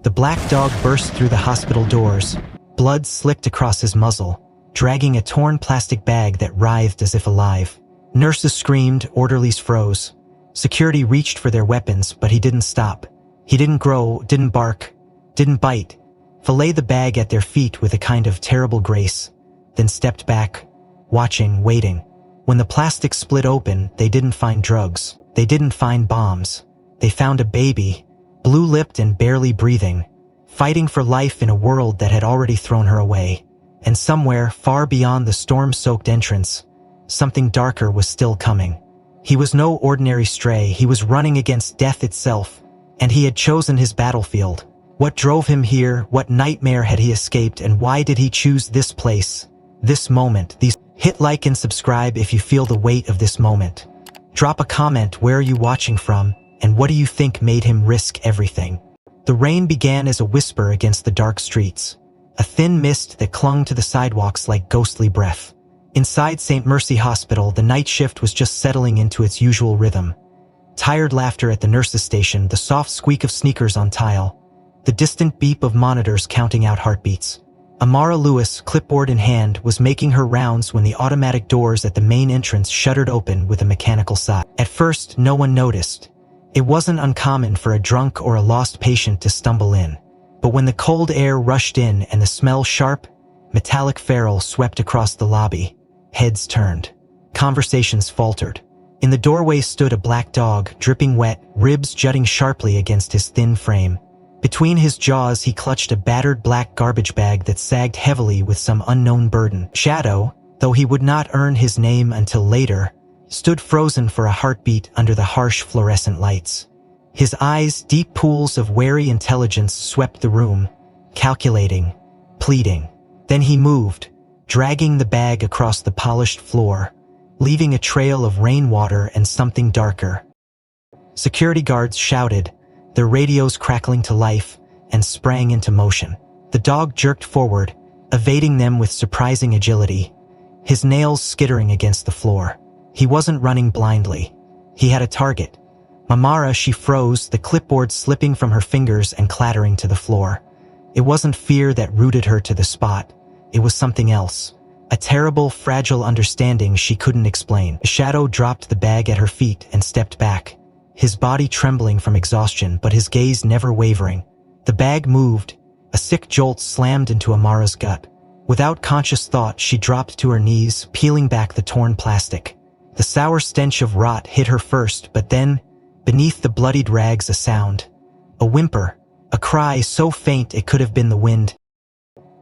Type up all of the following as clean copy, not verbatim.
The black dog burst through the hospital doors. Blood slicked across his muzzle, dragging a torn plastic bag that writhed as if alive. Nurses screamed, orderlies froze. Security reached for their weapons, but he didn't stop. He didn't grow, didn't bark, didn't bite. Fillet the bag at their feet with a kind of terrible grace, then stepped back, watching, waiting. When the plastic split open, they didn't find drugs. They didn't find bombs. They found a baby, blue-lipped and barely breathing, fighting for life in a world that had already thrown her away. And somewhere, far beyond the storm-soaked entrance, something darker was still coming. He was no ordinary stray. He was running against death itself, and he had chosen his battlefield. What drove him here? What nightmare had he escaped? And why did he choose this place, this moment? Hit like and subscribe if you feel the weight of this moment. Drop a comment. Where are you watching from, and what do you think made him risk everything? The rain began as a whisper against the dark streets, a thin mist that clung to the sidewalks like ghostly breath. Inside St. Mercy Hospital, the night shift was just settling into its usual rhythm. Tired laughter at the nurse's station, the soft squeak of sneakers on tile, the distant beep of monitors counting out heartbeats. Amara Lewis, clipboard in hand, was making her rounds when the automatic doors at the main entrance shuttered open with a mechanical sigh. At first, no one noticed. It wasn't uncommon for a drunk or a lost patient to stumble in. But when the cold air rushed in and the smell, sharp, metallic feral, swept across the lobby, heads turned. Conversations faltered. In the doorway stood a black dog, dripping wet, ribs jutting sharply against his thin frame. Between his jaws he clutched a battered black garbage bag that sagged heavily with some unknown burden. Shadow, though he would not earn his name until later, stood frozen for a heartbeat under the harsh fluorescent lights. His eyes, deep pools of wary intelligence, swept the room, calculating, pleading. Then he moved, dragging the bag across the polished floor, leaving a trail of rainwater and something darker. Security guards shouted, their radios crackling to life, and sprang into motion. The dog jerked forward, evading them with surprising agility, his nails skittering against the floor. He wasn't running blindly. He had a target. Amara, she froze, the clipboard slipping from her fingers and clattering to the floor. It wasn't fear that rooted her to the spot. It was something else. A terrible, fragile understanding she couldn't explain. Shadow dropped the bag at her feet and stepped back, his body trembling from exhaustion but his gaze never wavering. The bag moved. A sick jolt slammed into Amara's gut. Without conscious thought, she dropped to her knees, peeling back the torn plastic. The sour stench of rot hit her first, but then, beneath the bloodied rags, a sound. A whimper, a cry so faint it could have been the wind.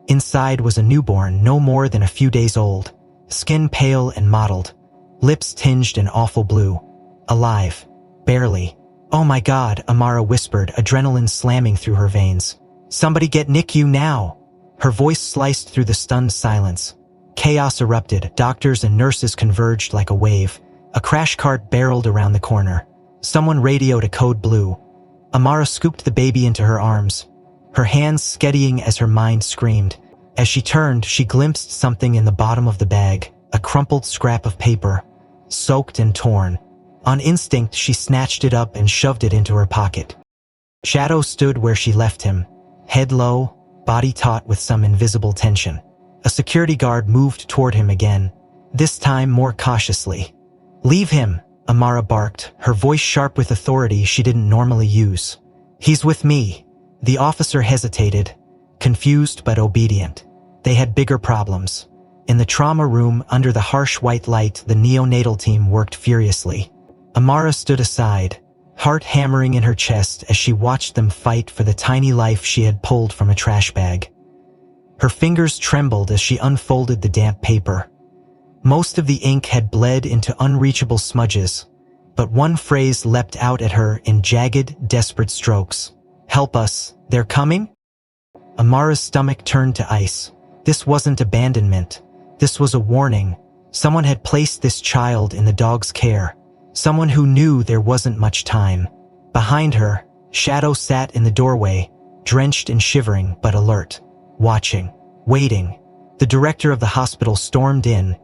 Inside was a newborn no more than a few days old, skin pale and mottled, lips tinged an awful blue. Alive. Barely. Oh my God, Amara whispered, adrenaline slamming through her veins. Somebody get NICU now! Her voice sliced through the stunned silence. Chaos erupted. Doctors and nurses converged like a wave. A crash cart barreled around the corner. Someone radioed a code blue. Amara scooped the baby into her arms, her hands steadying as her mind screamed. As she turned, she glimpsed something in the bottom of the bag, a crumpled scrap of paper, soaked and torn. On instinct, she snatched it up and shoved it into her pocket. Shadow stood where she left him, head low, body taut with some invisible tension. A security guard moved toward him again, this time more cautiously. Leave him, Amara barked, her voice sharp with authority she didn't normally use. He's with me. The officer hesitated, confused but obedient. They had bigger problems. In the trauma room, under the harsh white light, the neonatal team worked furiously. Amara stood aside, heart hammering in her chest as she watched them fight for the tiny life she had pulled from a trash bag. Her fingers trembled as she unfolded the damp paper. Most of the ink had bled into unreachable smudges, but one phrase leapt out at her in jagged, desperate strokes. Help us, they're coming? Amara's stomach turned to ice. This wasn't abandonment. This was a warning. Someone had placed this child in the dog's care. Someone who knew there wasn't much time. Behind her, Shadow sat in the doorway, drenched and shivering but alert, watching, waiting. The director of the hospital stormed in,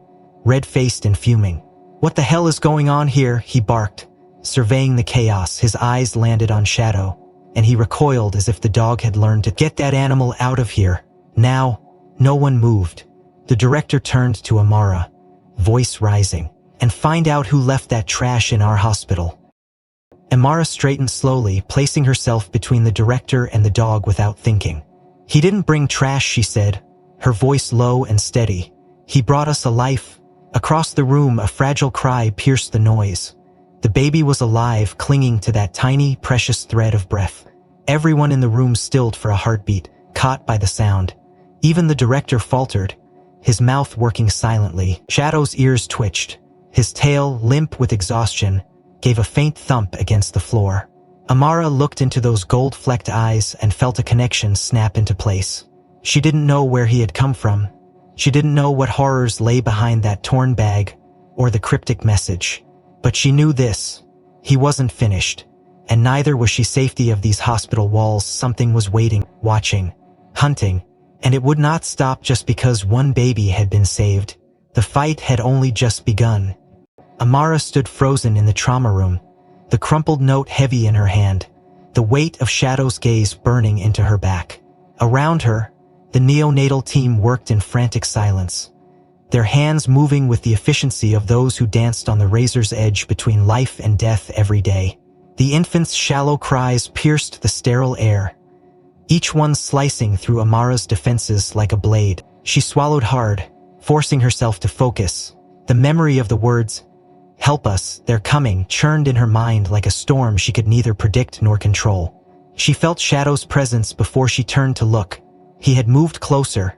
red-faced and fuming. What the hell is going on here? He barked, surveying the chaos. His eyes landed on Shadow, and he recoiled as if the dog had learned to get that animal out of here. Now, no one moved. The director turned to Amara, voice rising, and find out who left that trash in our hospital. Amara straightened slowly, placing herself between the director and the dog without thinking. He didn't bring trash, she said, her voice low and steady. He brought us a life. Across the room, a fragile cry pierced the noise. The baby was alive, clinging to that tiny, precious thread of breath. Everyone in the room stilled for a heartbeat, caught by the sound. Even the director faltered, his mouth working silently. Shadow's ears twitched. His tail, limp with exhaustion, gave a faint thump against the floor. Amara looked into those gold-flecked eyes and felt a connection snap into place. She didn't know where he had come from. She didn't know what horrors lay behind that torn bag or the cryptic message. But she knew this: he wasn't finished, and neither was she. Safety of these hospital walls. Something was waiting, watching, hunting, and it would not stop just because one baby had been saved. The fight had only just begun. Amara stood frozen in the trauma room, the crumpled note heavy in her hand, the weight of Shadow's gaze burning into her back. Around her, the neonatal team worked in frantic silence, their hands moving with the efficiency of those who danced on the razor's edge between life and death every day. The infants' shallow cries pierced the sterile air, each one slicing through Amara's defenses like a blade. She swallowed hard, forcing herself to focus. The memory of the words, "Help us, they're coming," churned in her mind like a storm she could neither predict nor control. She felt Shadow's presence before she turned to look. He had moved closer,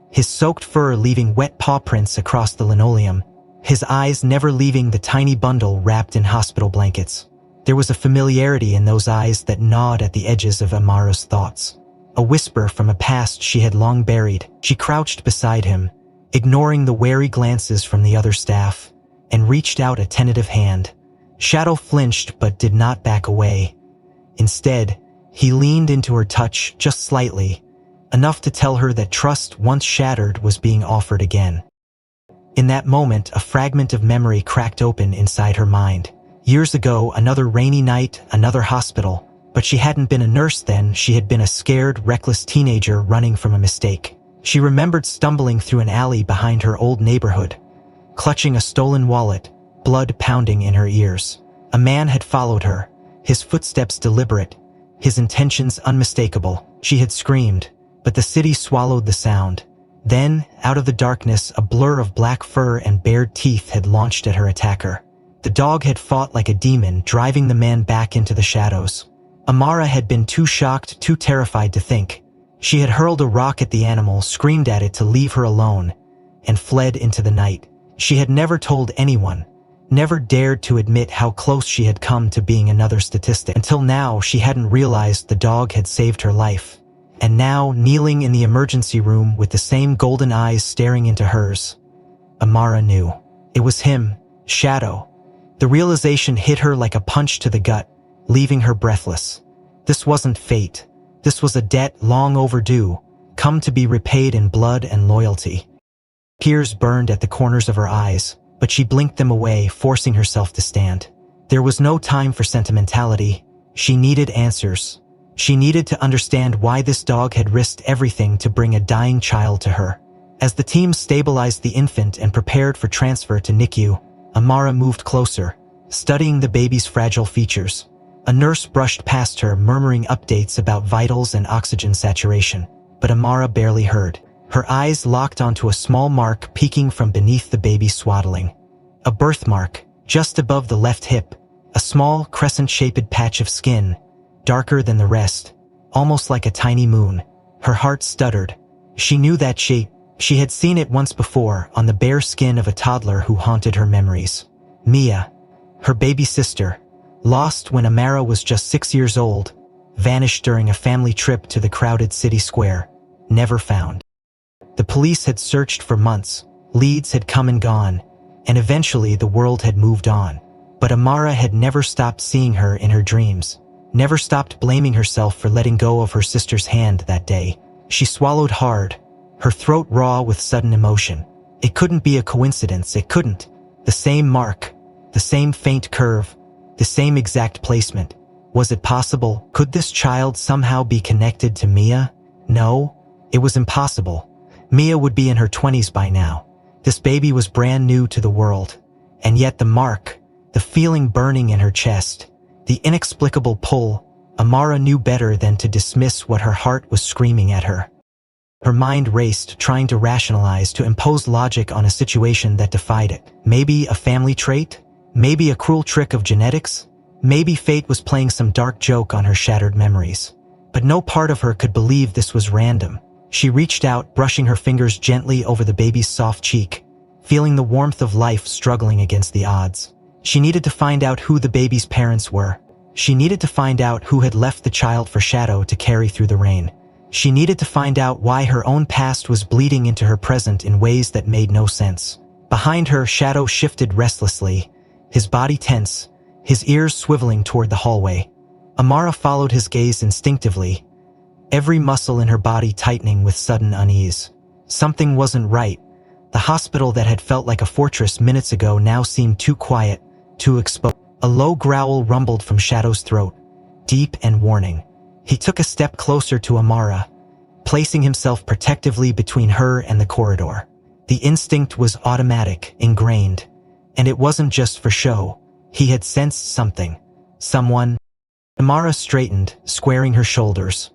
his soaked fur leaving wet paw prints across the linoleum, his eyes never leaving the tiny bundle wrapped in hospital blankets. There was a familiarity in those eyes that gnawed at the edges of Amara's thoughts, a whisper from a past she had long buried. She crouched beside him, ignoring the wary glances from the other staff, and reached out a tentative hand. Shadow flinched but did not back away. Instead, he leaned into her touch just slightly, enough to tell her that trust once shattered was being offered again. In that moment, a fragment of memory cracked open inside her mind. Years ago, another rainy night, another hospital. But she hadn't been a nurse then, she had been a scared, reckless teenager running from a mistake. She remembered stumbling through an alley behind her old neighborhood, clutching a stolen wallet, blood pounding in her ears. A man had followed her, his footsteps deliberate, his intentions unmistakable. She had screamed, but the city swallowed the sound. Then, out of the darkness, a blur of black fur and bared teeth had launched at her attacker. The dog had fought like a demon, driving the man back into the shadows. Amara had been too shocked, too terrified to think. She had hurled a rock at the animal, screamed at it to leave her alone, and fled into the night. She had never told anyone, never dared to admit how close she had come to being another statistic. Until now, she hadn't realized the dog had saved her life. And now, kneeling in the emergency room with the same golden eyes staring into hers, Amara knew. It was him, Shadow. The realization hit her like a punch to the gut, leaving her breathless. This wasn't fate. This was a debt long overdue, come to be repaid in blood and loyalty. Tears burned at the corners of her eyes, but she blinked them away, forcing herself to stand. There was no time for sentimentality. She needed answers. She needed to understand why this dog had risked everything to bring a dying child to her. As the team stabilized the infant and prepared for transfer to NICU, Amara moved closer, studying the baby's fragile features. A nurse brushed past her, murmuring updates about vitals and oxygen saturation, but Amara barely heard. Her eyes locked onto a small mark peeking from beneath the baby's swaddling. A birthmark, just above the left hip, a small crescent-shaped patch of skin, darker than the rest, almost like a tiny moon. Her heart stuttered. She knew that shape. She had seen it once before on the bare skin of a toddler who haunted her memories. Mia, her baby sister, lost when Amara was just 6 years old, vanished during a family trip to the crowded city square, never found. The police had searched for months, leads had come and gone, and eventually the world had moved on. But Amara had never stopped seeing her in her dreams, never stopped blaming herself for letting go of her sister's hand that day. She swallowed hard, her throat raw with sudden emotion. It couldn't be a coincidence, it couldn't. The same mark, the same faint curve, the same exact placement. Was it possible? Could this child somehow be connected to Mia? No, it was impossible. Mia would be in her 20s by now. This baby was brand new to the world. And yet the mark, the feeling burning in her chest, the inexplicable pull, Amara knew better than to dismiss what her heart was screaming at her. Her mind raced, trying to rationalize, to impose logic on a situation that defied it. Maybe a family trait? Maybe a cruel trick of genetics? Maybe fate was playing some dark joke on her shattered memories. But no part of her could believe this was random. She reached out, brushing her fingers gently over the baby's soft cheek, feeling the warmth of life struggling against the odds. She needed to find out who the baby's parents were. She needed to find out who had left the child for Shadow to carry through the rain. She needed to find out why her own past was bleeding into her present in ways that made no sense. Behind her, Shadow shifted restlessly, his body tense, his ears swiveling toward the hallway. Amara followed his gaze instinctively, every muscle in her body tightening with sudden unease. Something wasn't right. The hospital that had felt like a fortress minutes ago now seemed too quiet, too exposed. A low growl rumbled from Shadow's throat, deep and warning. He took a step closer to Amara, placing himself protectively between her and the corridor. The instinct was automatic, ingrained, and it wasn't just for show. He had sensed something. Someone. Amara straightened, squaring her shoulders.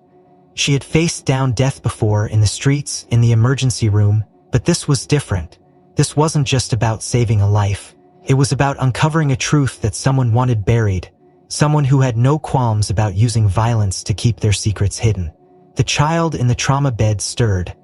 She had faced down death before, in the streets, in the emergency room, but this was different. This wasn't just about saving a life. It was about uncovering a truth that someone wanted buried, someone who had no qualms about using violence to keep their secrets hidden. The child in the trauma bed stirred,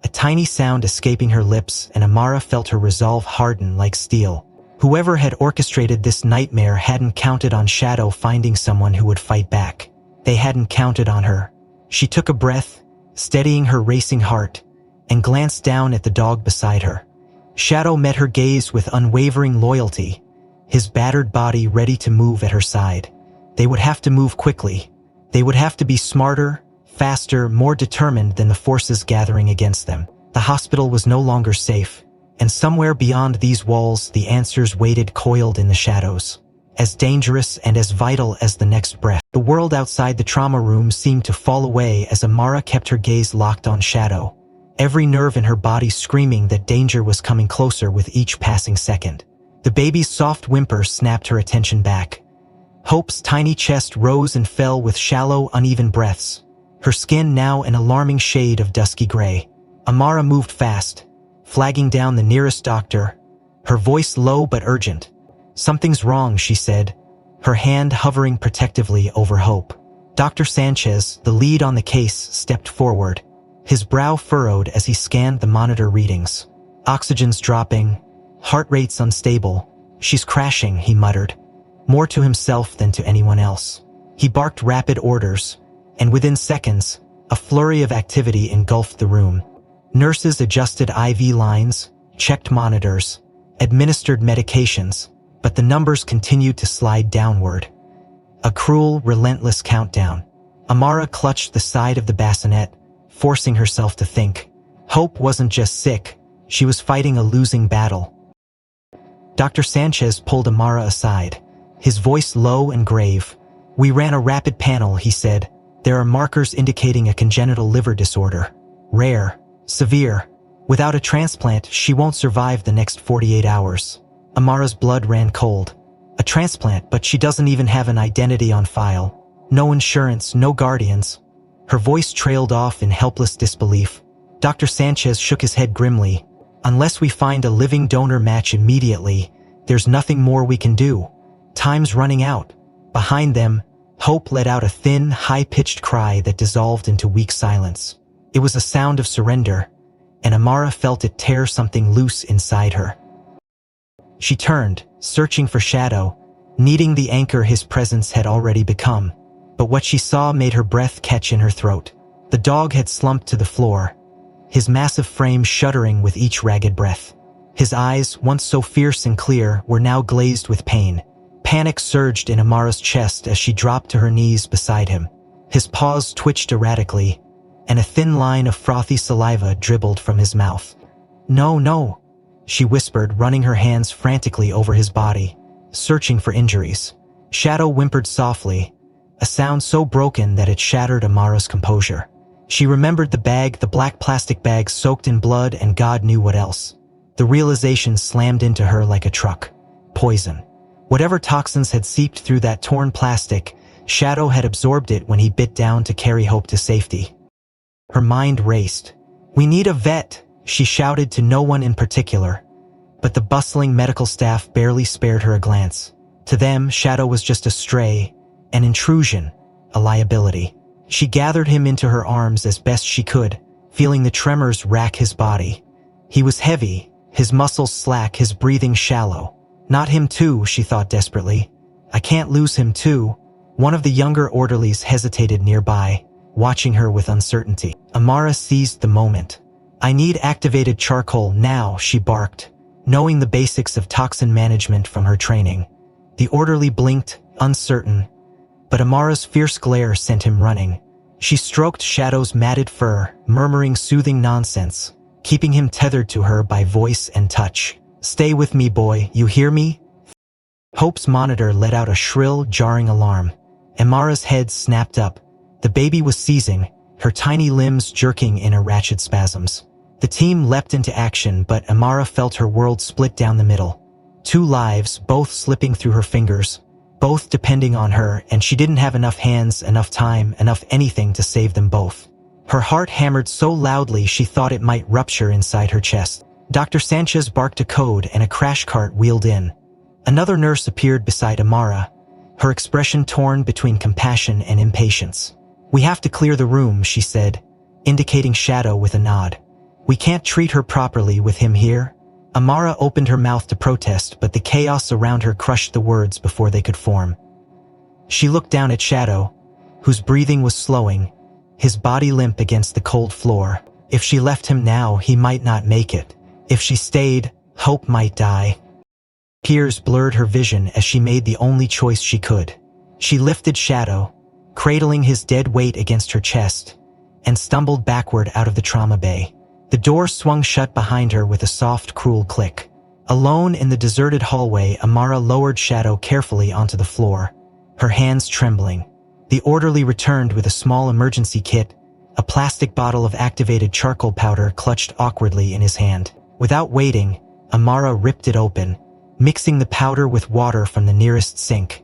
a tiny sound escaping her lips, and Amara felt her resolve harden like steel. Whoever had orchestrated this nightmare hadn't counted on Shadow finding someone who would fight back. They hadn't counted on her. She took a breath, steadying her racing heart, and glanced down at the dog beside her. Shadow met her gaze with unwavering loyalty, his battered body ready to move at her side. They would have to move quickly. They would have to be smarter, faster, more determined than the forces gathering against them. The hospital was no longer safe, and somewhere beyond these walls the answers waited, coiled in the shadows, as dangerous and as vital as the next breath. The world outside the trauma room seemed to fall away as Amara kept her gaze locked on Shadow, every nerve in her body screaming that danger was coming closer with each passing second. The baby's soft whimper snapped her attention back. Hope's tiny chest rose and fell with shallow, uneven breaths, her skin now an alarming shade of dusky gray. Amara moved fast, flagging down the nearest doctor, her voice low but urgent. "Something's wrong," she said, her hand hovering protectively over Hope. Dr. Sanchez, the lead on the case, stepped forward, his brow furrowed as he scanned the monitor readings. "Oxygen's dropping, heart rate's unstable. She's crashing," he muttered, more to himself than to anyone else. He barked rapid orders, and within seconds, a flurry of activity engulfed the room. Nurses adjusted IV lines, checked monitors, administered medications, but the numbers continued to slide downward. A cruel, relentless countdown. Amara clutched the side of the bassinet, forcing herself to think. Hope wasn't just sick, she was fighting a losing battle. Dr. Sanchez pulled Amara aside, his voice low and grave. "We ran a rapid panel," he said. "There are markers indicating a congenital liver disorder. Rare, severe. Without a transplant, she won't survive the next 48 hours. Amara's blood ran cold. A transplant, but she doesn't even have an identity on file. No insurance, no guardians. Her voice trailed off in helpless disbelief. Dr. Sanchez shook his head grimly. "Unless we find a living donor match immediately, there's nothing more we can do. Time's running out." Behind them, Hope let out a thin, high-pitched cry that dissolved into weak silence. It was a sound of surrender, and Amara felt it tear something loose inside her. She turned, searching for Shadow, needing the anchor his presence had already become. But what she saw made her breath catch in her throat. The dog had slumped to the floor, his massive frame shuddering with each ragged breath. His eyes, once so fierce and clear, were now glazed with pain. Panic surged in Amara's chest as she dropped to her knees beside him. His paws twitched erratically, and a thin line of frothy saliva dribbled from his mouth. "No, no," she whispered, running her hands frantically over his body, searching for injuries. Shadow whimpered softly, a sound so broken that it shattered Amara's composure. She remembered the bag, the black plastic bag soaked in blood, and God knew what else. The realization slammed into her like a truck. Poison. Whatever toxins had seeped through that torn plastic, Shadow had absorbed it when he bit down to carry Hope to safety. Her mind raced. "We need a vet," she shouted to no one in particular. But the bustling medical staff barely spared her a glance. To them, Shadow was just a stray, an intrusion, a liability. She gathered him into her arms as best she could, feeling the tremors rack his body. He was heavy, his muscles slack, his breathing shallow. Not him too, she thought desperately. I can't lose him too. One of the younger orderlies hesitated nearby, watching her with uncertainty. Amara seized the moment. I need activated charcoal now, she barked, knowing the basics of toxin management from her training. The orderly blinked, uncertain, but Amara's fierce glare sent him running. She stroked Shadow's matted fur, murmuring soothing nonsense, keeping him tethered to her by voice and touch. Stay with me, boy, you hear me? Hope's monitor let out a shrill, jarring alarm. Amara's head snapped up. The baby was seizing, her tiny limbs jerking in ratchet spasms. The team leapt into action, but Amara felt her world split down the middle. 2 lives, both slipping through her fingers, both depending on her, and she didn't have enough hands, enough time, enough anything to save them both. Her heart hammered so loudly she thought it might rupture inside her chest. Dr. Sanchez barked a code and a crash cart wheeled in. Another nurse appeared beside Amara, her expression torn between compassion and impatience. We have to clear the room, she said, indicating Shadow with a nod. We can't treat her properly with him here. Amara opened her mouth to protest, but the chaos around her crushed the words before they could form. She looked down at Shadow, whose breathing was slowing, his body limp against the cold floor. If she left him now, he might not make it. If she stayed, Hope might die. Tears blurred her vision as she made the only choice she could. She lifted Shadow, cradling his dead weight against her chest, and stumbled backward out of the trauma bay. The door swung shut behind her with a soft, cruel click. Alone in the deserted hallway, Amara lowered Shadow carefully onto the floor, her hands trembling. The orderly returned with a small emergency kit, a plastic bottle of activated charcoal powder clutched awkwardly in his hand. Without waiting, Amara ripped it open, mixing the powder with water from the nearest sink,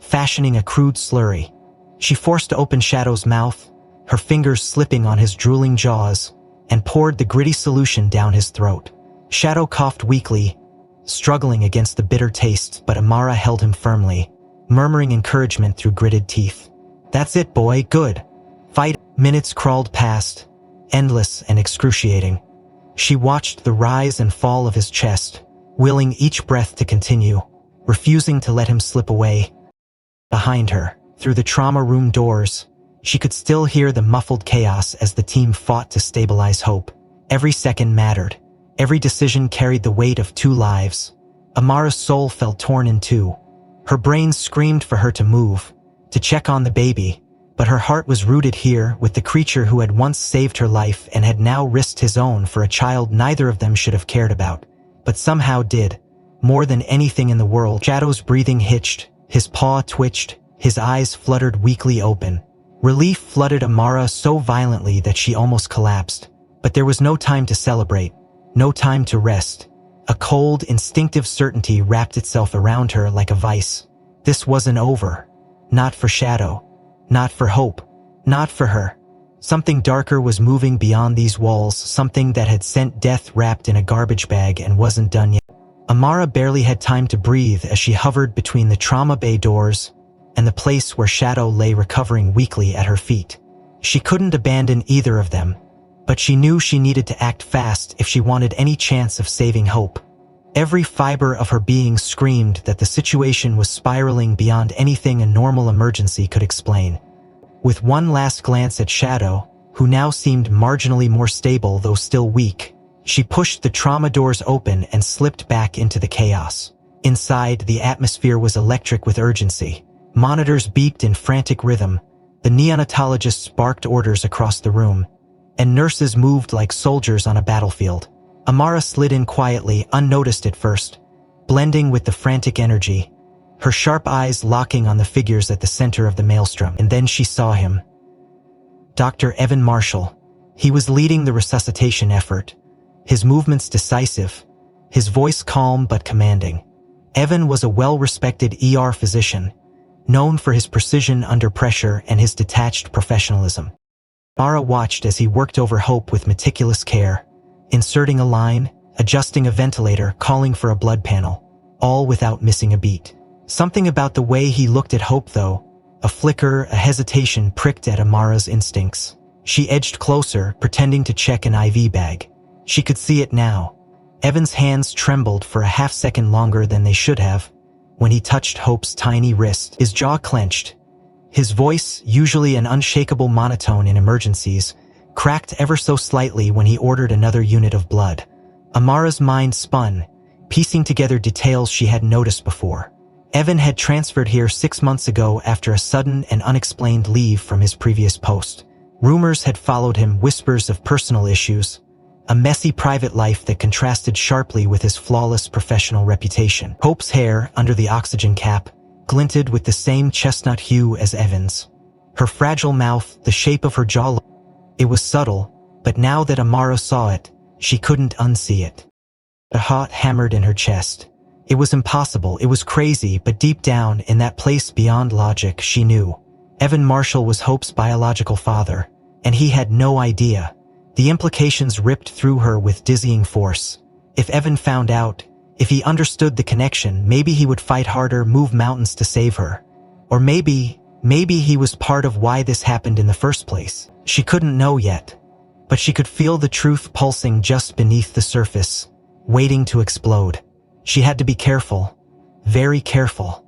fashioning a crude slurry. She forced open Shadow's mouth, her fingers slipping on his drooling jaws, and poured the gritty solution down his throat. Shadow coughed weakly, struggling against the bitter taste, but Amara held him firmly, murmuring encouragement through gritted teeth. That's it, boy, good. Fight. Minutes crawled past, endless and excruciating. She watched the rise and fall of his chest, willing each breath to continue, refusing to let him slip away. Behind her, through the trauma room doors, she could still hear the muffled chaos as the team fought to stabilize Hope. Every second mattered. Every decision carried the weight of 2 lives. Amara's soul felt torn in 2. Her brain screamed for her to move, to check on the baby, but her heart was rooted here with the creature who had once saved her life and had now risked his own for a child neither of them should have cared about, but somehow did. More than anything in the world, Shadow's breathing hitched, his paw twitched, his eyes fluttered weakly open. Relief flooded Amara so violently that she almost collapsed. But there was no time to celebrate, no time to rest. A cold, instinctive certainty wrapped itself around her like a vice. This wasn't over. Not for Shadow. Not for Hope. Not for her. Something darker was moving beyond these walls, something that had sent death wrapped in a garbage bag and wasn't done yet. Amara barely had time to breathe as she hovered between the trauma bay doors and the place where Shadow lay recovering weakly at her feet. She couldn't abandon either of them, but she knew she needed to act fast if she wanted any chance of saving Hope. Every fiber of her being screamed that the situation was spiraling beyond anything a normal emergency could explain. With one last glance at Shadow, who now seemed marginally more stable though still weak, she pushed the trauma doors open and slipped back into the chaos. Inside, the atmosphere was electric with urgency. Monitors beeped in frantic rhythm, the neonatologists barked orders across the room, and nurses moved like soldiers on a battlefield. Amara slid in quietly, unnoticed at first, blending with the frantic energy, her sharp eyes locking on the figures at the center of the maelstrom. And then she saw him. Dr. Evan Marshall. He was leading the resuscitation effort, his movements decisive, his voice calm but commanding. Evan was a well-respected ER physician, known for his precision under pressure and his detached professionalism. Amara watched as he worked over Hope with meticulous care, inserting a line, adjusting a ventilator, calling for a blood panel, all without missing a beat. Something about the way he looked at Hope, though, a flicker, a hesitation, pricked at Amara's instincts. She edged closer, pretending to check an IV bag. She could see it now. Evan's hands trembled for a half-second longer than they should have when he touched Hope's tiny wrist. His jaw clenched. His voice, usually an unshakable monotone in emergencies, cracked ever so slightly when he ordered another unit of blood. Amara's mind spun, piecing together details she hadn't noticed before. Evan had transferred here 6 months ago after a sudden and unexplained leave from his previous post. Rumors had followed him, whispers of personal issues, a messy private life that contrasted sharply with his flawless professional reputation. Hope's hair, under the oxygen cap, glinted with the same chestnut hue as Evan's. Her fragile mouth, the shape of her jaw, it was subtle, but now that Amara saw it, she couldn't unsee it. A heart hammered in her chest. It was impossible, it was crazy, but deep down, in that place beyond logic, she knew. Evan Marshall was Hope's biological father, and he had no idea. The implications ripped through her with dizzying force. If Evan found out, if he understood the connection, maybe he would fight harder, move mountains to save her. Or maybe he was part of why this happened in the first place. She couldn't know yet, but she could feel the truth pulsing just beneath the surface, waiting to explode. She had to be careful, very careful.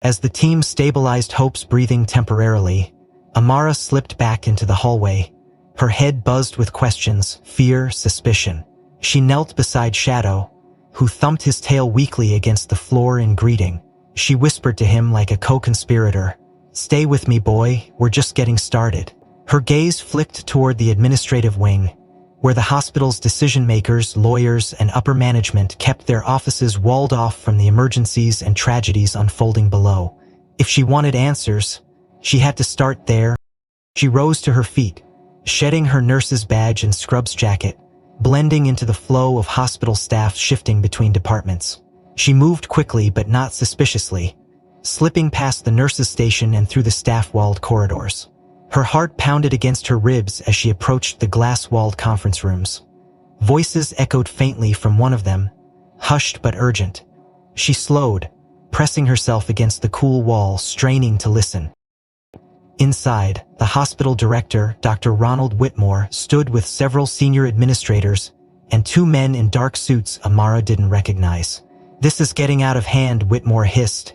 As the team stabilized Hope's breathing temporarily, Amara slipped back into the hallway. Her head buzzed with questions, fear, suspicion. She knelt beside Shadow, who thumped his tail weakly against the floor in greeting. She whispered to him like a co-conspirator, "Stay with me, boy, we're just getting started." Her gaze flicked toward the administrative wing, where the hospital's decision-makers, lawyers, and upper management kept their offices walled off from the emergencies and tragedies unfolding below. If she wanted answers, she had to start there. She rose to her feet, shedding her nurse's badge and scrubs jacket, blending into the flow of hospital staff shifting between departments. She moved quickly but not suspiciously, slipping past the nurse's station and through the staff-walled corridors. Her heart pounded against her ribs as she approached the glass-walled conference rooms. Voices echoed faintly from one of them, hushed but urgent. She slowed, pressing herself against the cool wall, straining to listen. Inside, the hospital director, Dr. Ronald Whitmore, stood with several senior administrators and 2 men in dark suits Amara didn't recognize. "This is getting out of hand," Whitmore hissed,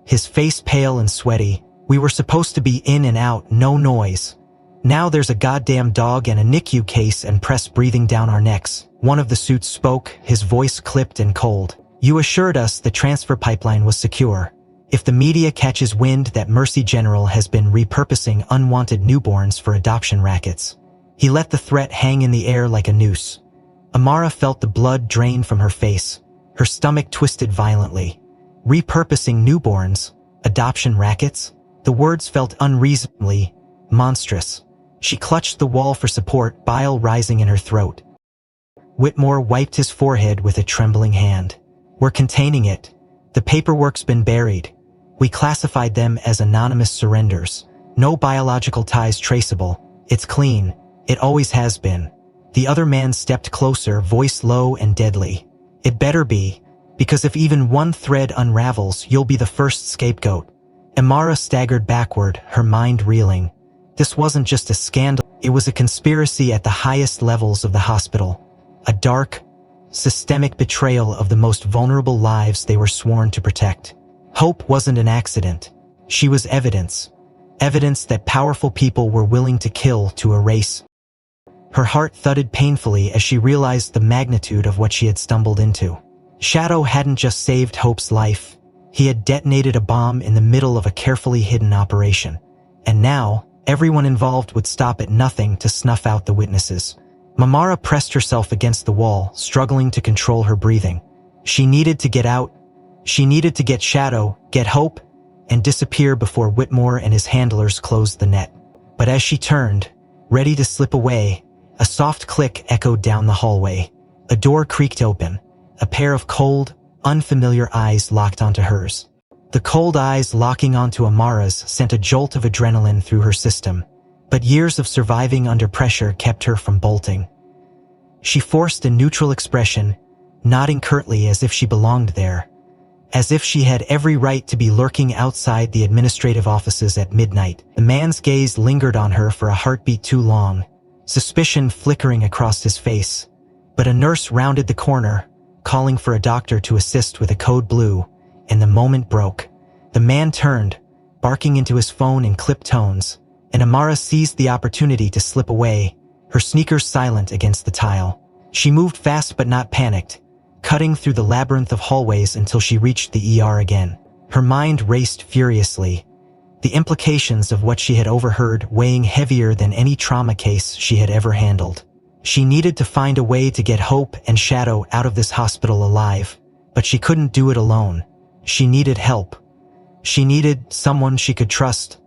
his face pale and sweaty. "We were supposed to be in and out, no noise. Now there's a goddamn dog and a NICU case and press breathing down our necks." One of the suits spoke, his voice clipped and cold. "You assured us the transfer pipeline was secure. If the media catches wind that Mercy General has been repurposing unwanted newborns for adoption rackets." He let the threat hang in the air like a noose. Amara felt the blood drain from her face. Her stomach twisted violently. Repurposing newborns? Adoption rackets? The words felt unreasonably monstrous. She clutched the wall for support, bile rising in her throat. Whitmore wiped his forehead with a trembling hand. "We're containing it. The paperwork's been buried. We classified them as anonymous surrenders. No biological ties traceable. It's clean. It always has been." The other man stepped closer, voice low and deadly. "It better be, because if even one thread unravels, you'll be the first scapegoat." Amara staggered backward, her mind reeling. This wasn't just a scandal, it was a conspiracy at the highest levels of the hospital. A dark, systemic betrayal of the most vulnerable lives they were sworn to protect. Hope wasn't an accident. She was evidence. Evidence that powerful people were willing to kill to erase. Her heart thudded painfully as she realized the magnitude of what she had stumbled into. Shadow hadn't just saved Hope's life. He had detonated a bomb in the middle of a carefully hidden operation. And now, everyone involved would stop at nothing to snuff out the witnesses. Amara pressed herself against the wall, struggling to control her breathing. She needed to get out. She needed to get Shadow, get Hope, and disappear before Whitmore and his handlers closed the net. But as she turned, ready to slip away, a soft click echoed down the hallway. A door creaked open. A pair of cold, unfamiliar eyes locked onto hers. The cold eyes locking onto Amara's sent a jolt of adrenaline through her system, but years of surviving under pressure kept her from bolting. She forced a neutral expression, nodding curtly as if she belonged there, as if she had every right to be lurking outside the administrative offices at midnight. The man's gaze lingered on her for a heartbeat too long, suspicion flickering across his face. But a nurse rounded the corner, calling for a doctor to assist with a code blue, and the moment broke. The man turned, barking into his phone in clipped tones, and Amara seized the opportunity to slip away, her sneakers silent against the tile. She moved fast but not panicked, cutting through the labyrinth of hallways until she reached the ER again. Her mind raced furiously, the implications of what she had overheard weighing heavier than any trauma case she had ever handled. She needed to find a way to get Hope and Shadow out of this hospital alive, but she couldn't do it alone. She needed help. She needed someone she could trust.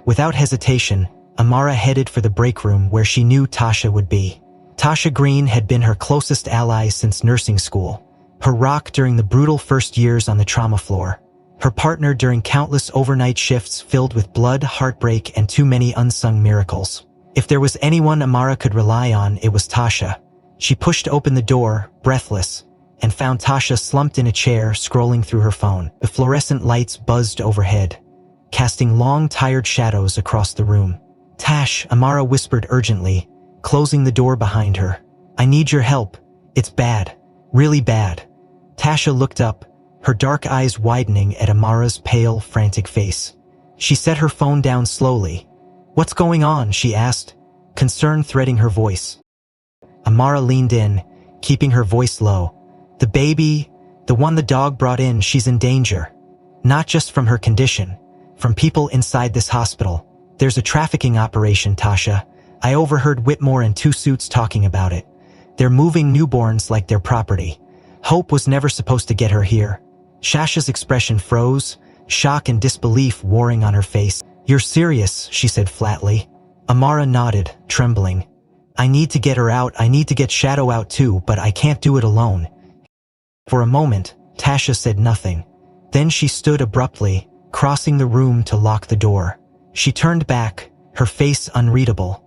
Without hesitation, Amara headed for the break room where she knew Tasha would be. Tasha Green had been her closest ally since nursing school, her rock during the brutal first years on the trauma floor, her partner during countless overnight shifts filled with blood, heartbreak, and too many unsung miracles. If there was anyone Amara could rely on, it was Tasha. She pushed open the door, breathless, and found Tasha slumped in a chair, scrolling through her phone. The fluorescent lights buzzed overhead, casting long, tired shadows across the room. "Tash," Amara whispered urgently, closing the door behind her. "I need your help. It's bad. Really bad." Tasha looked up, her dark eyes widening at Amara's pale, frantic face. She set her phone down slowly. "What's going on?" she asked, concern threading her voice. Amara leaned in, keeping her voice low. "The baby, the one the dog brought in, she's in danger. Not just from her condition, from people inside this hospital. There's a trafficking operation, Tasha. I overheard Whitmore and 2 suits talking about it. They're moving newborns like their property. Hope was never supposed to get her here." Shasha's expression froze, shock and disbelief warring on her face. "You're serious," she said flatly. Amara nodded, trembling. "I need to get her out. I need to get Shadow out too, but I can't do it alone." For a moment, Tasha said nothing. Then she stood abruptly, crossing the room to lock the door. She turned back, her face unreadable.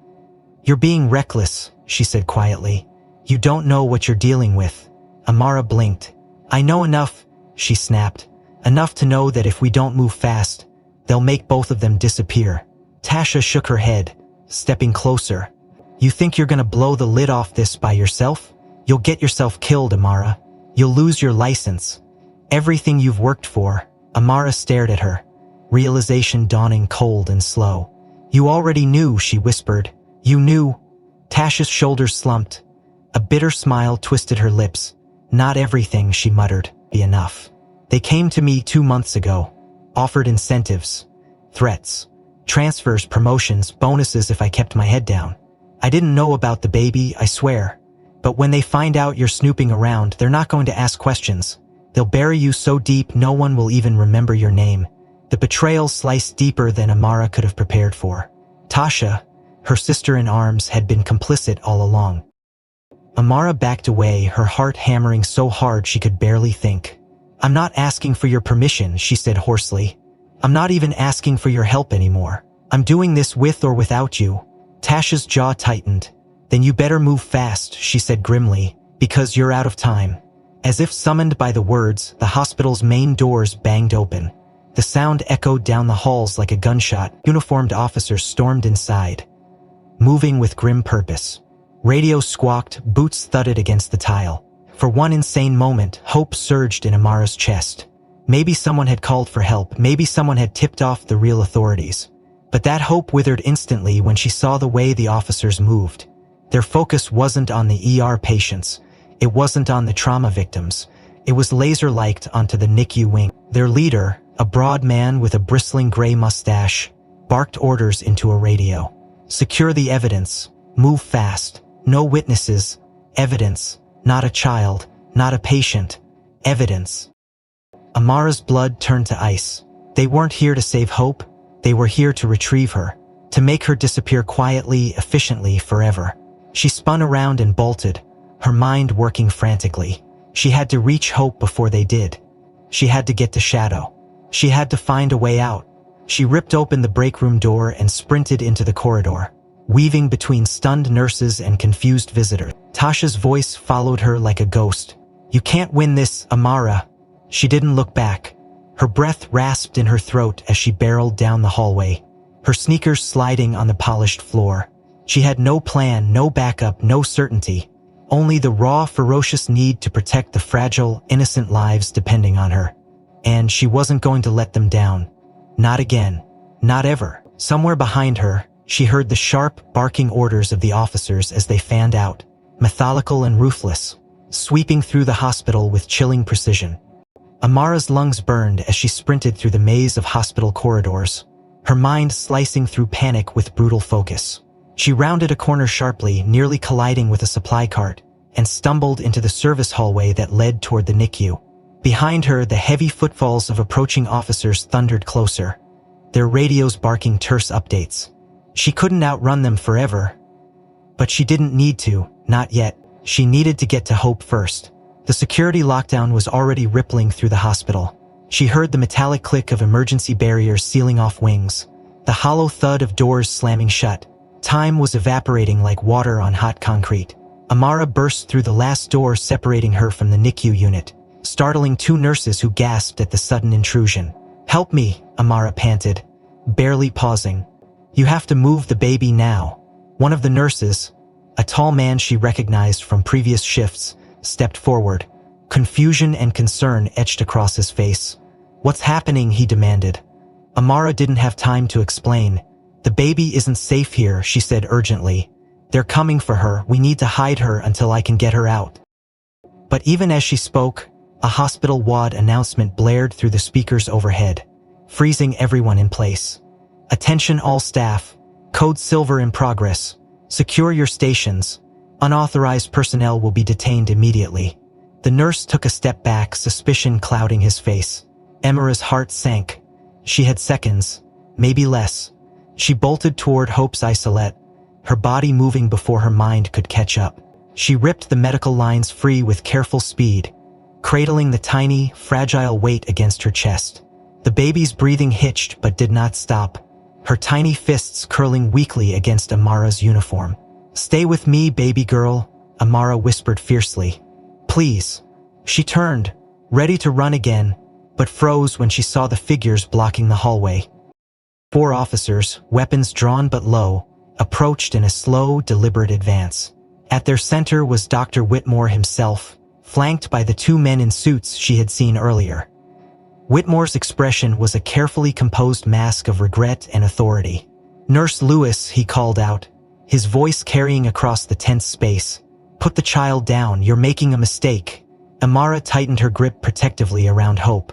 "You're being reckless," she said quietly. "You don't know what you're dealing with." Amara blinked. "I know enough," she snapped. "Enough to know that if we don't move fast, they'll make both of them disappear." Tasha shook her head, stepping closer. "You think you're gonna blow the lid off this by yourself? You'll get yourself killed, Amara. You'll lose your license. Everything you've worked for." Amara stared at her, realization dawning cold and slow. "You already knew," she whispered. "You knew." Tasha's shoulders slumped. A bitter smile twisted her lips. "Not everything," she muttered. "Be enough. They came to me 2 months ago. Offered incentives, threats, transfers, promotions, bonuses if I kept my head down. I didn't know about the baby, I swear. But when they find out you're snooping around, they're not going to ask questions. They'll bury you so deep no one will even remember your name." The betrayal sliced deeper than Amara could have prepared for. Tasha, her sister in arms, had been complicit all along. Amara backed away, her heart hammering so hard she could barely think. "I'm not asking for your permission," she said hoarsely. "I'm not even asking for your help anymore. I'm doing this with or without you." Tasha's jaw tightened. "Then you better move fast," she said grimly, "because you're out of time." As if summoned by the words, the hospital's main doors banged open. The sound echoed down the halls like a gunshot. Uniformed officers stormed inside, moving with grim purpose. Radio squawked, boots thudded against the tile. For one insane moment, hope surged in Amara's chest. Maybe someone had called for help, maybe someone had tipped off the real authorities. But that hope withered instantly when she saw the way the officers moved. Their focus wasn't on the ER patients. It wasn't on the trauma victims. It was laser-liked onto the NICU wing. Their leader, a broad man with a bristling gray mustache, barked orders into a radio. "Secure the evidence. Move fast. No witnesses. Evidence. Not a child. Not a patient. Evidence." Amara's blood turned to ice. They weren't here to save Hope. They were here to retrieve her, to make her disappear quietly, efficiently, forever. She spun around and bolted, her mind working frantically. She had to reach Hope before they did. She had to get to Shadow. She had to find a way out. She ripped open the break room door and sprinted into the corridor, weaving between stunned nurses and confused visitors. Tasha's voice followed her like a ghost. "You can't win this, Amara." She didn't look back. Her breath rasped in her throat as she barreled down the hallway, her sneakers sliding on the polished floor. She had no plan, no backup, no certainty. Only the raw, ferocious need to protect the fragile, innocent lives depending on her. And she wasn't going to let them down. Not again. Not ever. Somewhere behind her, she heard the sharp, barking orders of the officers as they fanned out, methodical and ruthless, sweeping through the hospital with chilling precision. Amara's lungs burned as she sprinted through the maze of hospital corridors, her mind slicing through panic with brutal focus. She rounded a corner sharply, nearly colliding with a supply cart, and stumbled into the service hallway that led toward the NICU. Behind her, the heavy footfalls of approaching officers thundered closer, their radios barking terse updates. She couldn't outrun them forever, but she didn't need to, not yet. She needed to get to Hope first. The security lockdown was already rippling through the hospital. She heard the metallic click of emergency barriers sealing off wings, the hollow thud of doors slamming shut. Time was evaporating like water on hot concrete. Amara burst through the last door separating her from the NICU unit, startling two nurses who gasped at the sudden intrusion. "Help me," Amara panted, barely pausing. "You have to move the baby now." One of the nurses, a tall man she recognized from previous shifts, stepped forward, confusion and concern etched across his face. "What's happening?" he demanded. Amara didn't have time to explain. "The baby isn't safe here," she said urgently. "They're coming for her. We need to hide her until I can get her out." But even as she spoke, a hospital ward announcement blared through the speakers overhead, freezing everyone in place. "Attention all staff. Code Silver in progress. Secure your stations. Unauthorized personnel will be detained immediately." The nurse took a step back, suspicion clouding his face. Amara's heart sank. She had seconds, maybe less. She bolted toward Hope's isolette, her body moving before her mind could catch up. She ripped the medical lines free with careful speed, cradling the tiny, fragile weight against her chest. The baby's breathing hitched but did not stop, her tiny fists curling weakly against Amara's uniform. "Stay with me, baby girl," Amara whispered fiercely. "Please." She turned, ready to run again, but froze when she saw the figures blocking the hallway. 4 officers, weapons drawn but low, approached in a slow, deliberate advance. At their center was Dr. Whitmore himself, flanked by the 2 men in suits she had seen earlier. Whitmore's expression was a carefully composed mask of regret and authority. "Nurse Lewis," he called out, his voice carrying across the tense space. "Put the child down, you're making a mistake." Amara tightened her grip protectively around Hope.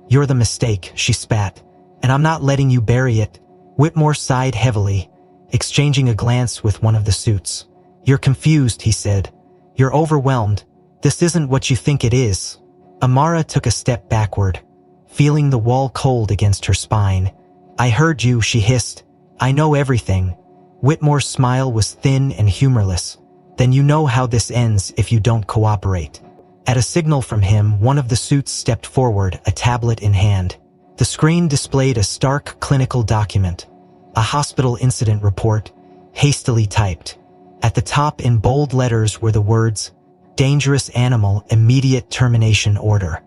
"You're the mistake," she spat, "and I'm not letting you bury it." Whitmore sighed heavily, exchanging a glance with one of the suits. "You're confused," he said. "You're overwhelmed. This isn't what you think it is." Amara took a step backward, feeling the wall cold against her spine. "I heard you," she hissed. "I know everything." Whitmore's smile was thin and humorless. "Then you know how this ends if you don't cooperate." At a signal from him, one of the suits stepped forward, a tablet in hand. The screen displayed a stark clinical document, a hospital incident report, hastily typed. At the top in bold letters were the words, "Dangerous animal, immediate termination order."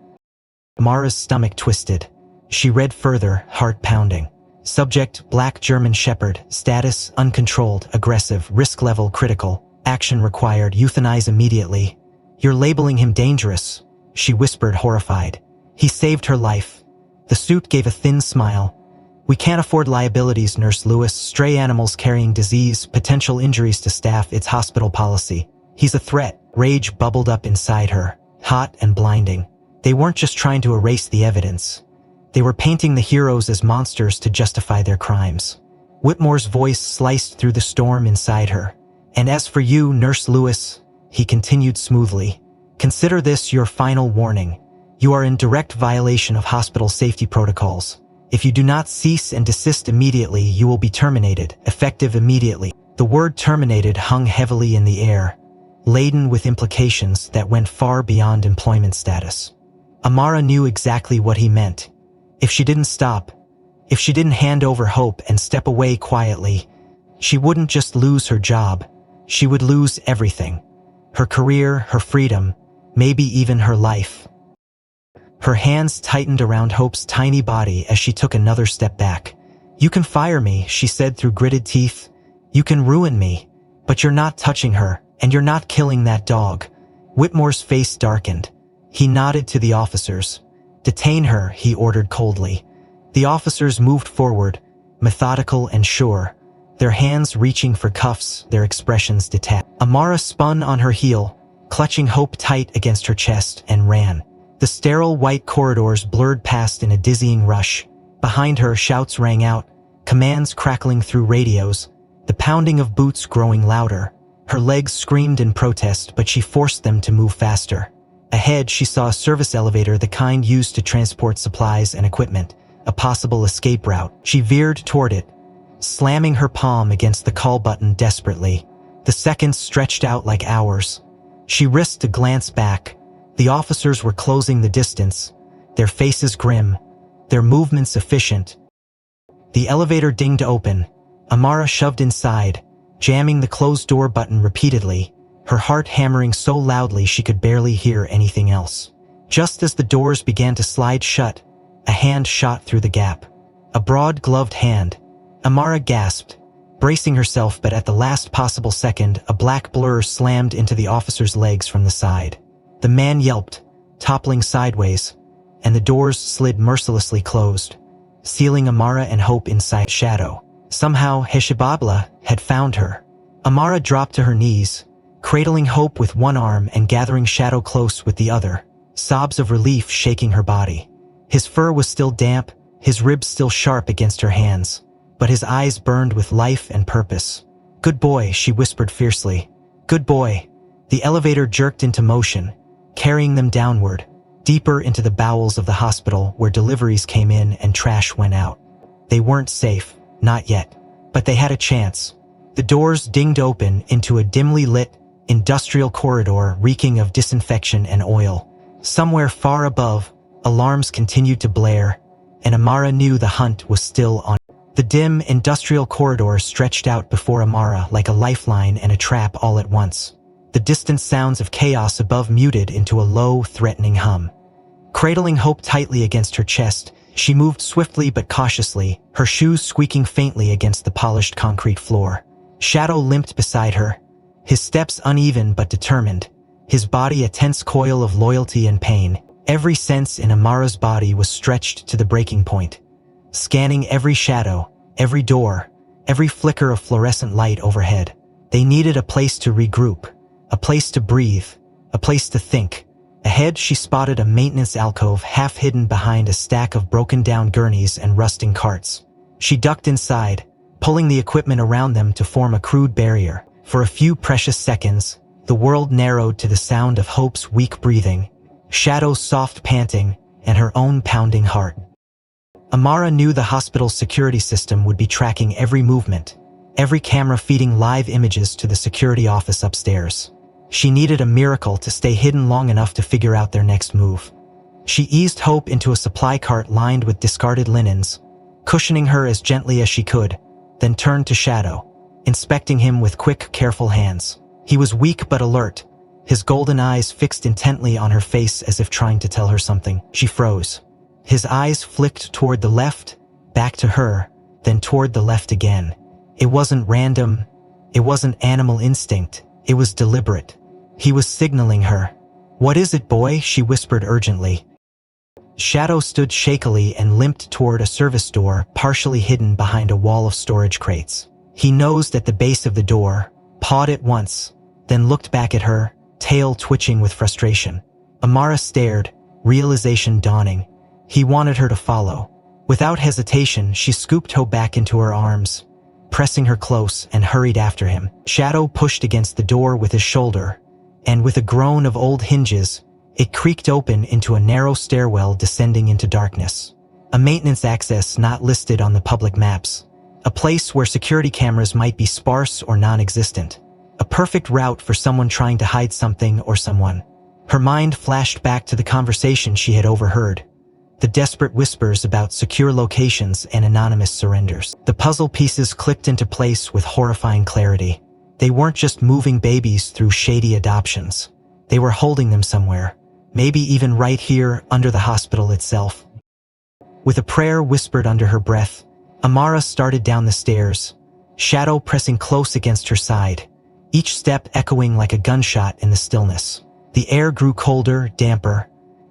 Amara's stomach twisted. She read further, heart pounding. Subject, Black German Shepherd, status, uncontrolled, aggressive, risk level critical, action required, euthanize immediately. "You're labeling him dangerous," she whispered, horrified. "He saved her life." The suit gave a thin smile. "We can't afford liabilities, Nurse Lewis. Stray animals carrying disease, potential injuries to staff, it's hospital policy." "He's a threat." Rage bubbled up inside her, hot and blinding. They weren't just trying to erase the evidence. They were painting the heroes as monsters to justify their crimes. Whitmore's voice sliced through the storm inside her. "And as for you, Nurse Lewis," he continued smoothly, "consider this your final warning. You are in direct violation of hospital safety protocols. If you do not cease and desist immediately, you will be terminated, effective immediately." The word terminated hung heavily in the air, laden with implications that went far beyond employment status. Amara knew exactly what he meant. If she didn't stop, if she didn't hand over hope and step away quietly, she wouldn't just lose her job, she would lose everything. Her career, her freedom, maybe even her life. Her hands tightened around Hope's tiny body as she took another step back. "You can fire me," she said through gritted teeth. "You can ruin me, but you're not touching her, and you're not killing that dog." Whitmore's face darkened. He nodded to the officers. "Detain her," he ordered coldly. The officers moved forward, methodical and sure, their hands reaching for cuffs, their expressions detached. Amara spun on her heel, clutching Hope tight against her chest, and ran. The sterile white corridors blurred past in a dizzying rush. Behind her, shouts rang out, commands crackling through radios, the pounding of boots growing louder. Her legs screamed in protest, but she forced them to move faster. Ahead, she saw a service elevator, the kind used to transport supplies and equipment, a possible escape route. She veered toward it, slamming her palm against the call button desperately. The seconds stretched out like hours. She risked a glance back. The officers were closing the distance, their faces grim, their movements efficient. The elevator dinged open. Amara shoved inside, jamming the closed door button repeatedly, her heart hammering so loudly she could barely hear anything else. Just as the doors began to slide shut, a hand shot through the gap. A broad, gloved hand. Amara gasped, bracing herself, but at the last possible second, a black blur slammed into the officer's legs from the side. The man yelped, toppling sideways, and the doors slid mercilessly closed, sealing Amara and Hope inside shadow. Somehow, Heshibabla had found her. Amara dropped to her knees, cradling Hope with one arm and gathering Shadow close with the other, sobs of relief shaking her body. His fur was still damp, his ribs still sharp against her hands, but his eyes burned with life and purpose. "Good boy," she whispered fiercely. "Good boy." The elevator jerked into motion, carrying them downward, deeper into the bowels of the hospital where deliveries came in and trash went out. They weren't safe, not yet, but they had a chance. The doors dinged open into a dimly lit, industrial corridor reeking of disinfection and oil. Somewhere far above, alarms continued to blare, and Amara knew the hunt was still on. The dim, industrial corridor stretched out before Amara like a lifeline and a trap all at once. The distant sounds of chaos above muted into a low, threatening hum. Cradling Hope tightly against her chest, she moved swiftly but cautiously, her shoes squeaking faintly against the polished concrete floor. Shadow limped beside her, his steps uneven but determined, his body a tense coil of loyalty and pain. Every sense in Amara's body was stretched to the breaking point, scanning every shadow, every door, every flicker of fluorescent light overhead. They needed a place to regroup, a place to breathe, a place to think. Ahead, she spotted a maintenance alcove half hidden behind a stack of broken-down gurneys and rusting carts. She ducked inside, pulling the equipment around them to form a crude barrier. For a few precious seconds, the world narrowed to the sound of Hope's weak breathing, Shadow's soft panting, and her own pounding heart. Amara knew the hospital's security system would be tracking every movement, every camera feeding live images to the security office upstairs. She needed a miracle to stay hidden long enough to figure out their next move. She eased Hope into a supply cart lined with discarded linens, cushioning her as gently as she could, then turned to Shadow, inspecting him with quick, careful hands. He was weak but alert, his golden eyes fixed intently on her face as if trying to tell her something. She froze. His eyes flicked toward the left, back to her, then toward the left again. It wasn't random, it wasn't animal instinct, it was deliberate. He was signaling her. "What is it, boy?" she whispered urgently. Shadow stood shakily and limped toward a service door partially hidden behind a wall of storage crates. He nosed at the base of the door, pawed it once, then looked back at her, tail twitching with frustration. Amara stared, realization dawning. He wanted her to follow. Without hesitation, she scooped Hope back into her arms, pressing her close, and hurried after him. Shadow pushed against the door with his shoulder, and with a groan of old hinges, It creaked open into a narrow stairwell descending into darkness. A maintenance access not listed on the public maps. A place where security cameras might be sparse or non-existent. A perfect route for someone trying to hide something or someone. Her mind flashed back to the conversation she had overheard. The desperate whispers about secure locations and anonymous surrenders. The puzzle pieces clicked into place with horrifying clarity. They weren't just moving babies through shady adoptions. They were holding them somewhere, maybe even right here under the hospital itself. With a prayer whispered under her breath, Amara started down the stairs, Shadow pressing close against her side, each step echoing like a gunshot in the stillness. The air grew colder, damper,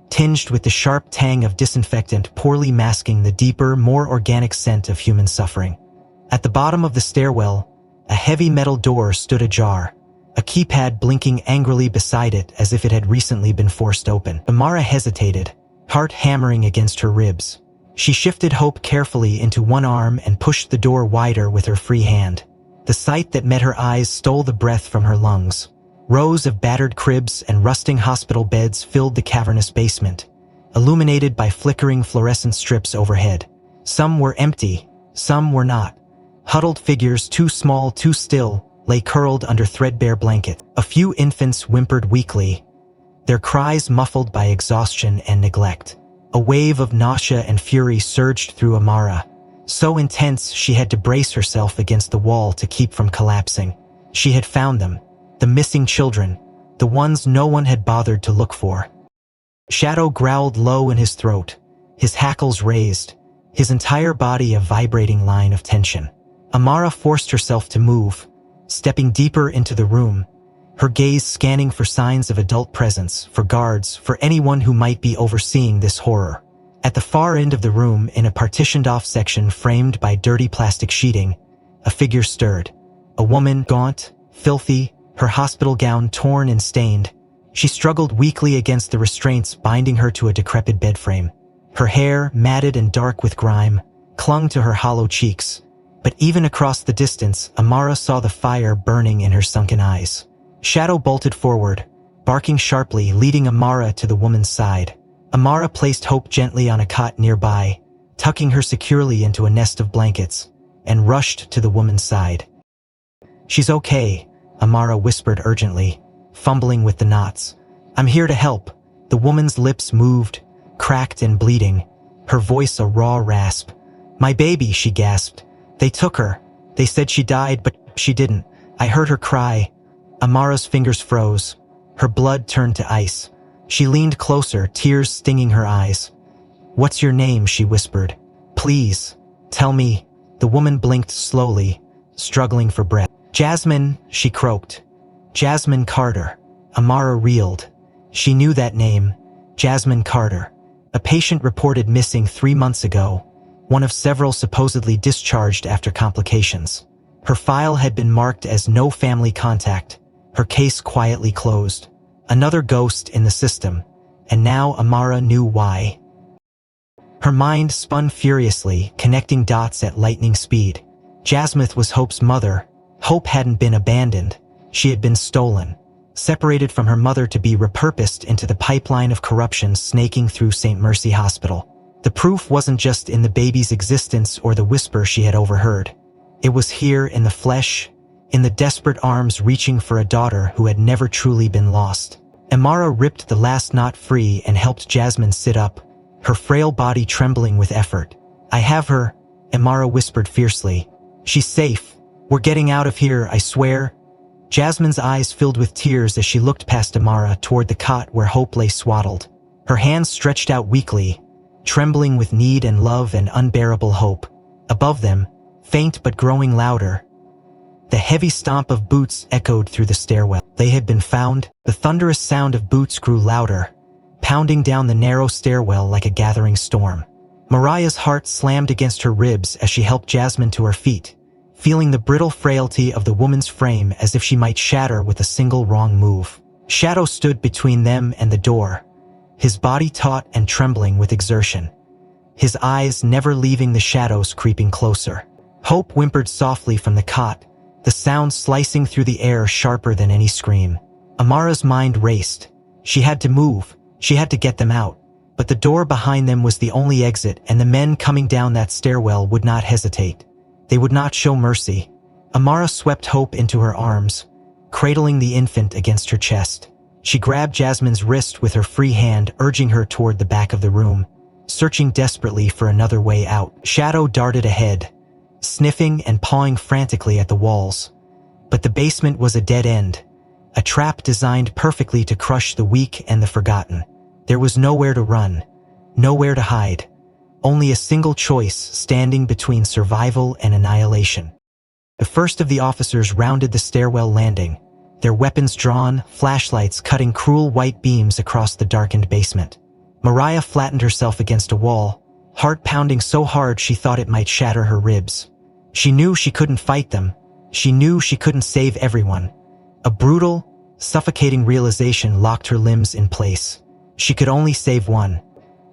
tinged with the sharp tang of disinfectant poorly masking the deeper, more organic scent of human suffering. At the bottom of the stairwell, a heavy metal door stood ajar, a keypad blinking angrily beside it as if it had recently been forced open. Amara hesitated, heart hammering against her ribs. She shifted Hope carefully into one arm and pushed the door wider with her free hand. The sight that met her eyes stole the breath from her lungs. Rows of battered cribs and rusting hospital beds filled the cavernous basement, illuminated by flickering fluorescent strips overhead. Some were empty, some were not. Huddled figures, too small, too still, lay curled under threadbare blankets. A few infants whimpered weakly, their cries muffled by exhaustion and neglect. A wave of nausea and fury surged through Amara, so intense she had to brace herself against the wall to keep from collapsing. She had found them, the missing children, the ones no one had bothered to look for. Shadow growled low in his throat, his hackles raised, his entire body a vibrating line of tension. Amara forced herself to move, stepping deeper into the room, her gaze scanning for signs of adult presence, for guards, for anyone who might be overseeing this horror. At the far end of the room, in a partitioned-off section framed by dirty plastic sheeting, a figure stirred. A woman, gaunt, filthy, her hospital gown torn and stained. She struggled weakly against the restraints binding her to a decrepit bed frame. Her hair, matted and dark with grime, clung to her hollow cheeks. But even across the distance, Amara saw the fire burning in her sunken eyes. Shadow bolted forward, barking sharply, leading Amara to the woman's side. Amara placed Hope gently on a cot nearby, tucking her securely into a nest of blankets, and rushed to the woman's side. "She's okay," Amara whispered urgently, fumbling with the knots. "I'm here to help." The woman's lips moved, cracked and bleeding, her voice a raw rasp. "My baby," she gasped. "They took her. They said she died, but she didn't. I heard her cry." Amara's fingers froze. Her blood turned to ice. She leaned closer, tears stinging her eyes. "What's your name?" she whispered. "Please, tell me." The woman blinked slowly, struggling for breath. "Jasmine," she croaked. "Jasmine Carter." Amara reeled. She knew that name, Jasmine Carter. A patient reported missing 3 months ago, one of several supposedly discharged after complications. Her file had been marked as no family contact, her case quietly closed. Another ghost in the system, and now Amara knew why. Her mind spun furiously, connecting dots at lightning speed. Jasmine was Hope's mother. Hope hadn't been abandoned. She had been stolen, separated from her mother to be repurposed into the pipeline of corruption snaking through St. Mercy Hospital. The proof wasn't just in the baby's existence or the whisper she had overheard. It was here in the flesh, in the desperate arms reaching for a daughter who had never truly been lost. Amara ripped the last knot free and helped Jasmine sit up, her frail body trembling with effort. "I have her," Amara whispered fiercely. "She's safe. We're getting out of here, I swear." Jasmine's eyes filled with tears as she looked past Amara toward the cot where Hope lay swaddled. Her hands stretched out weakly, trembling with need and love and unbearable hope. Above them, faint but growing louder, the heavy stomp of boots echoed through the stairwell. They had been found. The thunderous sound of boots grew louder, pounding down the narrow stairwell like a gathering storm. Mariah's heart slammed against her ribs as she helped Jasmine to her feet, feeling the brittle frailty of the woman's frame as if she might shatter with a single wrong move. Shadow stood between them and the door, his body taut and trembling with exertion, his eyes never leaving the shadows creeping closer. Hope whimpered softly from the cot, the sound slicing through the air sharper than any scream. Amara's mind raced. She had to move. She had to get them out, but the door behind them was the only exit, and the men coming down that stairwell would not hesitate. They would not show mercy. Amara swept Hope into her arms, cradling the infant against her chest. She grabbed Jasmine's wrist with her free hand, urging her toward the back of the room, searching desperately for another way out. Shadow darted ahead, sniffing and pawing frantically at the walls. But the basement was a dead end, a trap designed perfectly to crush the weak and the forgotten. There was nowhere to run, nowhere to hide, only a single choice standing between survival and annihilation. The first of the officers rounded the stairwell landing, their weapons drawn, flashlights cutting cruel white beams across the darkened basement. Mariah flattened herself against a wall, heart pounding so hard she thought it might shatter her ribs. She knew she couldn't fight them. She knew she couldn't save everyone. A brutal, suffocating realization locked her limbs in place. She could only save one.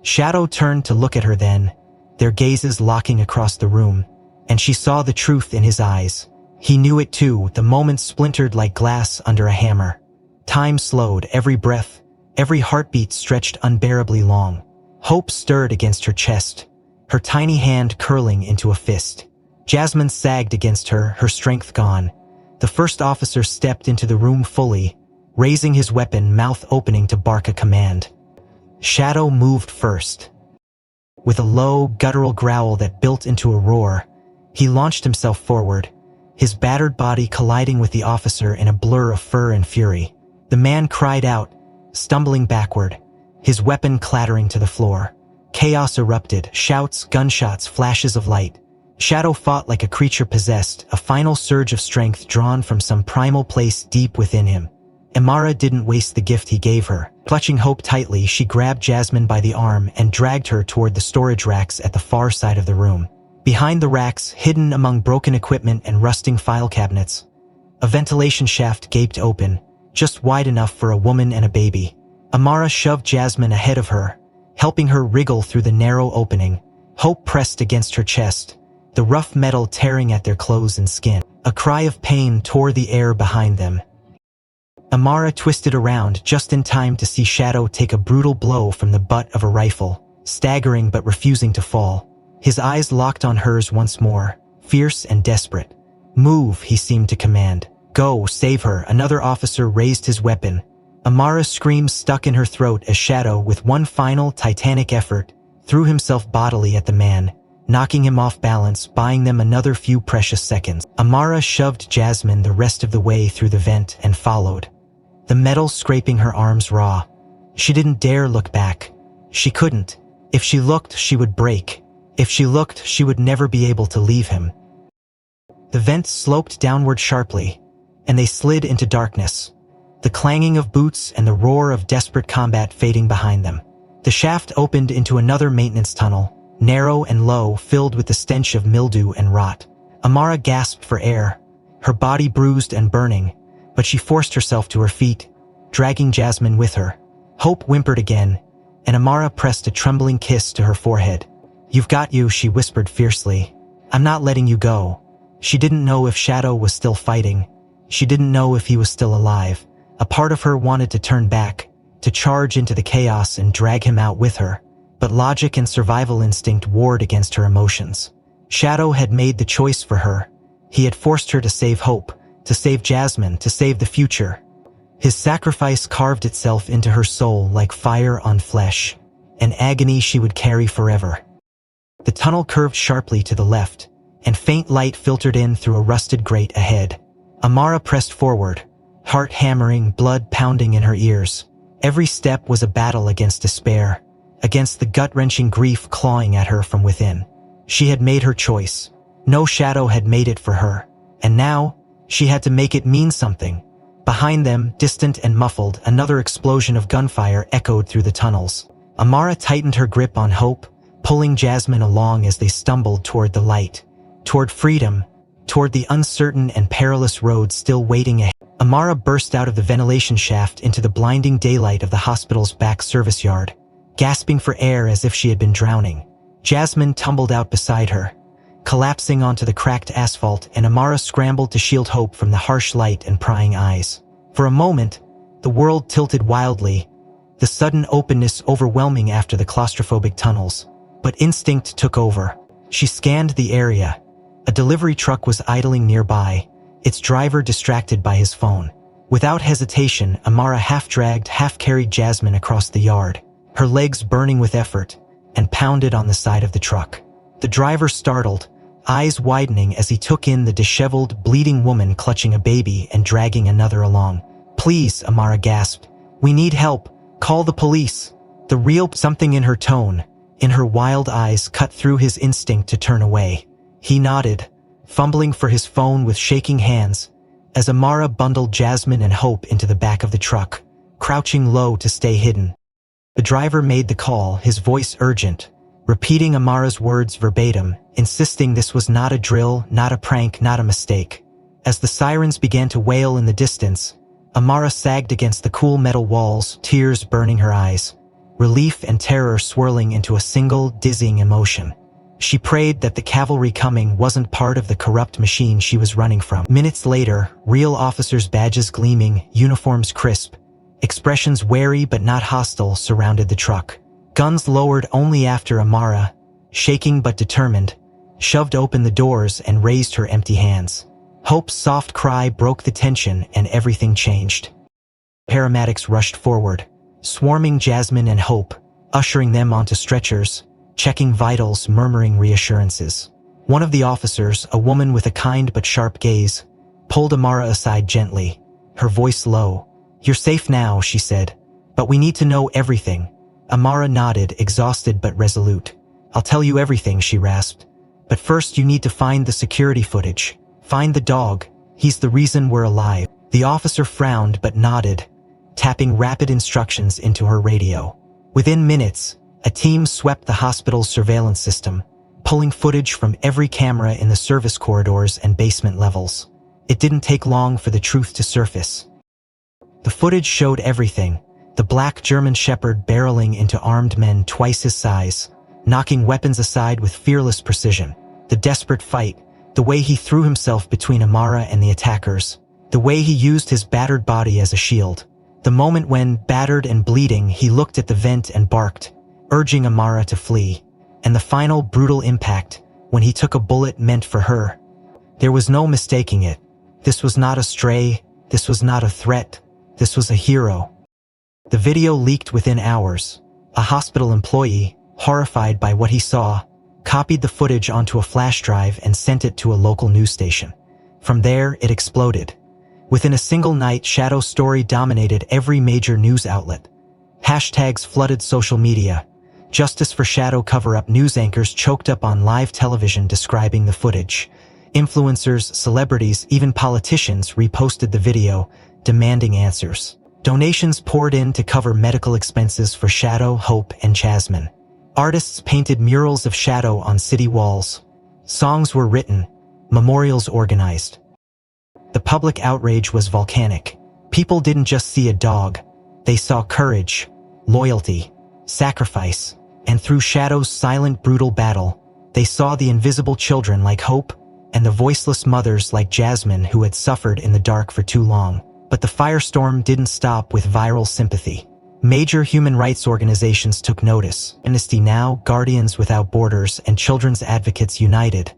Shadow turned to look at her then, their gazes locking across the room, and she saw the truth in his eyes. He knew it too, the moment splintered like glass under a hammer. Time slowed, every breath, every heartbeat stretched unbearably long. Hope stirred against her chest, her tiny hand curling into a fist. Jasmine sagged against her, her strength gone. The first officer stepped into the room fully, raising his weapon, mouth opening to bark a command. Shadow moved first. With a low, guttural growl that built into a roar, he launched himself forward, his battered body colliding with the officer in a blur of fur and fury. The man cried out, stumbling backward, his weapon clattering to the floor. Chaos erupted, shouts, gunshots, flashes of light. Shadow fought like a creature possessed, a final surge of strength drawn from some primal place deep within him. Amara didn't waste the gift he gave her. Clutching Hope tightly, she grabbed Jasmine by the arm and dragged her toward the storage racks at the far side of the room. Behind the racks, hidden among broken equipment and rusting file cabinets, a ventilation shaft gaped open, just wide enough for a woman and a baby. Amara shoved Jasmine ahead of her, helping her wriggle through the narrow opening. Hope pressed against her chest, the rough metal tearing at their clothes and skin. A cry of pain tore the air behind them. Amara twisted around just in time to see Shadow take a brutal blow from the butt of a rifle, staggering but refusing to fall. His eyes locked on hers once more, fierce and desperate. "Move," he seemed to command. "Go, save her." Another officer raised his weapon. Amara's scream stuck in her throat as Shadow, with one final titanic effort, threw himself bodily at the man, knocking him off balance, buying them another few precious seconds. Amara shoved Jasmine the rest of the way through the vent and followed, the metal scraping her arms raw. She didn't dare look back. She couldn't. If she looked, she would break. If she looked, she would never be able to leave him. The vent sloped downward sharply, and they slid into darkness, the clanging of boots and the roar of desperate combat fading behind them. The shaft opened into another maintenance tunnel, narrow and low, filled with the stench of mildew and rot. Amara gasped for air, her body bruised and burning, but she forced herself to her feet, dragging Jasmine with her. Hope whimpered again, and Amara pressed a trembling kiss to her forehead. "You've got you," she whispered fiercely. "I'm not letting you go." She didn't know if Shadow was still fighting. She didn't know if he was still alive. A part of her wanted to turn back, to charge into the chaos and drag him out with her. But logic and survival instinct warred against her emotions. Shadow had made the choice for her. He had forced her to save Hope, to save Jasmine, to save the future. His sacrifice carved itself into her soul like fire on flesh, an agony she would carry forever. The tunnel curved sharply to the left, and faint light filtered in through a rusted grate ahead. Amara pressed forward, heart hammering, blood pounding in her ears. Every step was a battle against despair, against the gut-wrenching grief clawing at her from within. She had made her choice. No Shadow had made it for her, and now she had to make it mean something. Behind them, distant and muffled, another explosion of gunfire echoed through the tunnels. Amara tightened her grip on Hope, pulling Jasmine along as they stumbled toward the light, toward freedom, toward the uncertain and perilous road still waiting ahead. Amara burst out of the ventilation shaft into the blinding daylight of the hospital's back service yard, gasping for air as if she had been drowning. Jasmine tumbled out beside her, collapsing onto the cracked asphalt, and Amara scrambled to shield Hope from the harsh light and prying eyes. For a moment, the world tilted wildly, the sudden openness overwhelming after the claustrophobic tunnels. But instinct took over. She scanned the area. A delivery truck was idling nearby, its driver distracted by his phone. Without hesitation, Amara half-dragged, half-carried Jasmine across the yard, her legs burning with effort, and pounded on the side of the truck. The driver startled, eyes widening as he took in the disheveled, bleeding woman clutching a baby and dragging another along. "Please," Amara gasped. "We need help. Call the police." The real something in her tone, in her wild eyes, cut through his instinct to turn away. He nodded, fumbling for his phone with shaking hands, as Amara bundled Jasmine and Hope into the back of the truck, crouching low to stay hidden. The driver made the call, his voice urgent, repeating Amara's words verbatim, insisting this was not a drill, not a prank, not a mistake. As the sirens began to wail in the distance, Amara sagged against the cool metal walls, tears burning her eyes, relief and terror swirling into a single, dizzying emotion. She prayed that the cavalry coming wasn't part of the corrupt machine she was running from. Minutes later, real officers' badges gleaming, uniforms crisp, expressions wary but not hostile surrounded the truck. Guns lowered only after Amara, shaking but determined, shoved open the doors and raised her empty hands. Hope's soft cry broke the tension and everything changed. Paramedics rushed forward, swarming Jasmine and Hope, ushering them onto stretchers, checking vitals, murmuring reassurances. One of the officers, a woman with a kind but sharp gaze, pulled Amara aside gently, her voice low. "You're safe now," she said, "but we need to know everything." Amara nodded, exhausted but resolute. "I'll tell you everything," she rasped. "But first you need to find the security footage. Find the dog. He's the reason we're alive." The officer frowned but nodded, tapping rapid instructions into her radio. Within minutes, a team swept the hospital's surveillance system, pulling footage from every camera in the service corridors and basement levels. It didn't take long for the truth to surface. The footage showed everything: the black German Shepherd barreling into armed men twice his size, knocking weapons aside with fearless precision. The desperate fight, the way he threw himself between Amara and the attackers, the way he used his battered body as a shield. The moment when, battered and bleeding, he looked at the vent and barked, urging Amara to flee. And the final brutal impact, when he took a bullet meant for her. There was no mistaking it. This was not a stray, this was not a threat, this was a hero. The video leaked within hours. A hospital employee, horrified by what he saw, copied the footage onto a flash drive and sent it to a local news station. From there, it exploded. Within a single night, Shadow's story dominated every major news outlet. Hashtags flooded social media. Justice for Shadow cover-up news anchors choked up on live television describing the footage. Influencers, celebrities, even politicians reposted the video, demanding answers. Donations poured in to cover medical expenses for Shadow, Hope, and Jasmine. Artists painted murals of Shadow on city walls. Songs were written, memorials organized. The public outrage was volcanic. People didn't just see a dog. They saw courage, loyalty, sacrifice, and through Shadow's silent, brutal battle, they saw the invisible children like Hope and the voiceless mothers like Jasmine who had suffered in the dark for too long. But the firestorm didn't stop with viral sympathy. Major human rights organizations took notice. Amnesty Now, Guardians Without Borders, and Children's Advocates United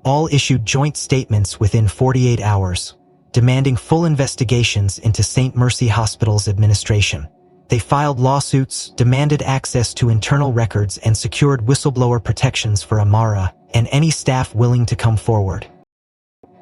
all issued joint statements within 48 hours, demanding full investigations into St. Mercy Hospital's administration. They filed lawsuits, demanded access to internal records, and secured whistleblower protections for Amara and any staff willing to come forward.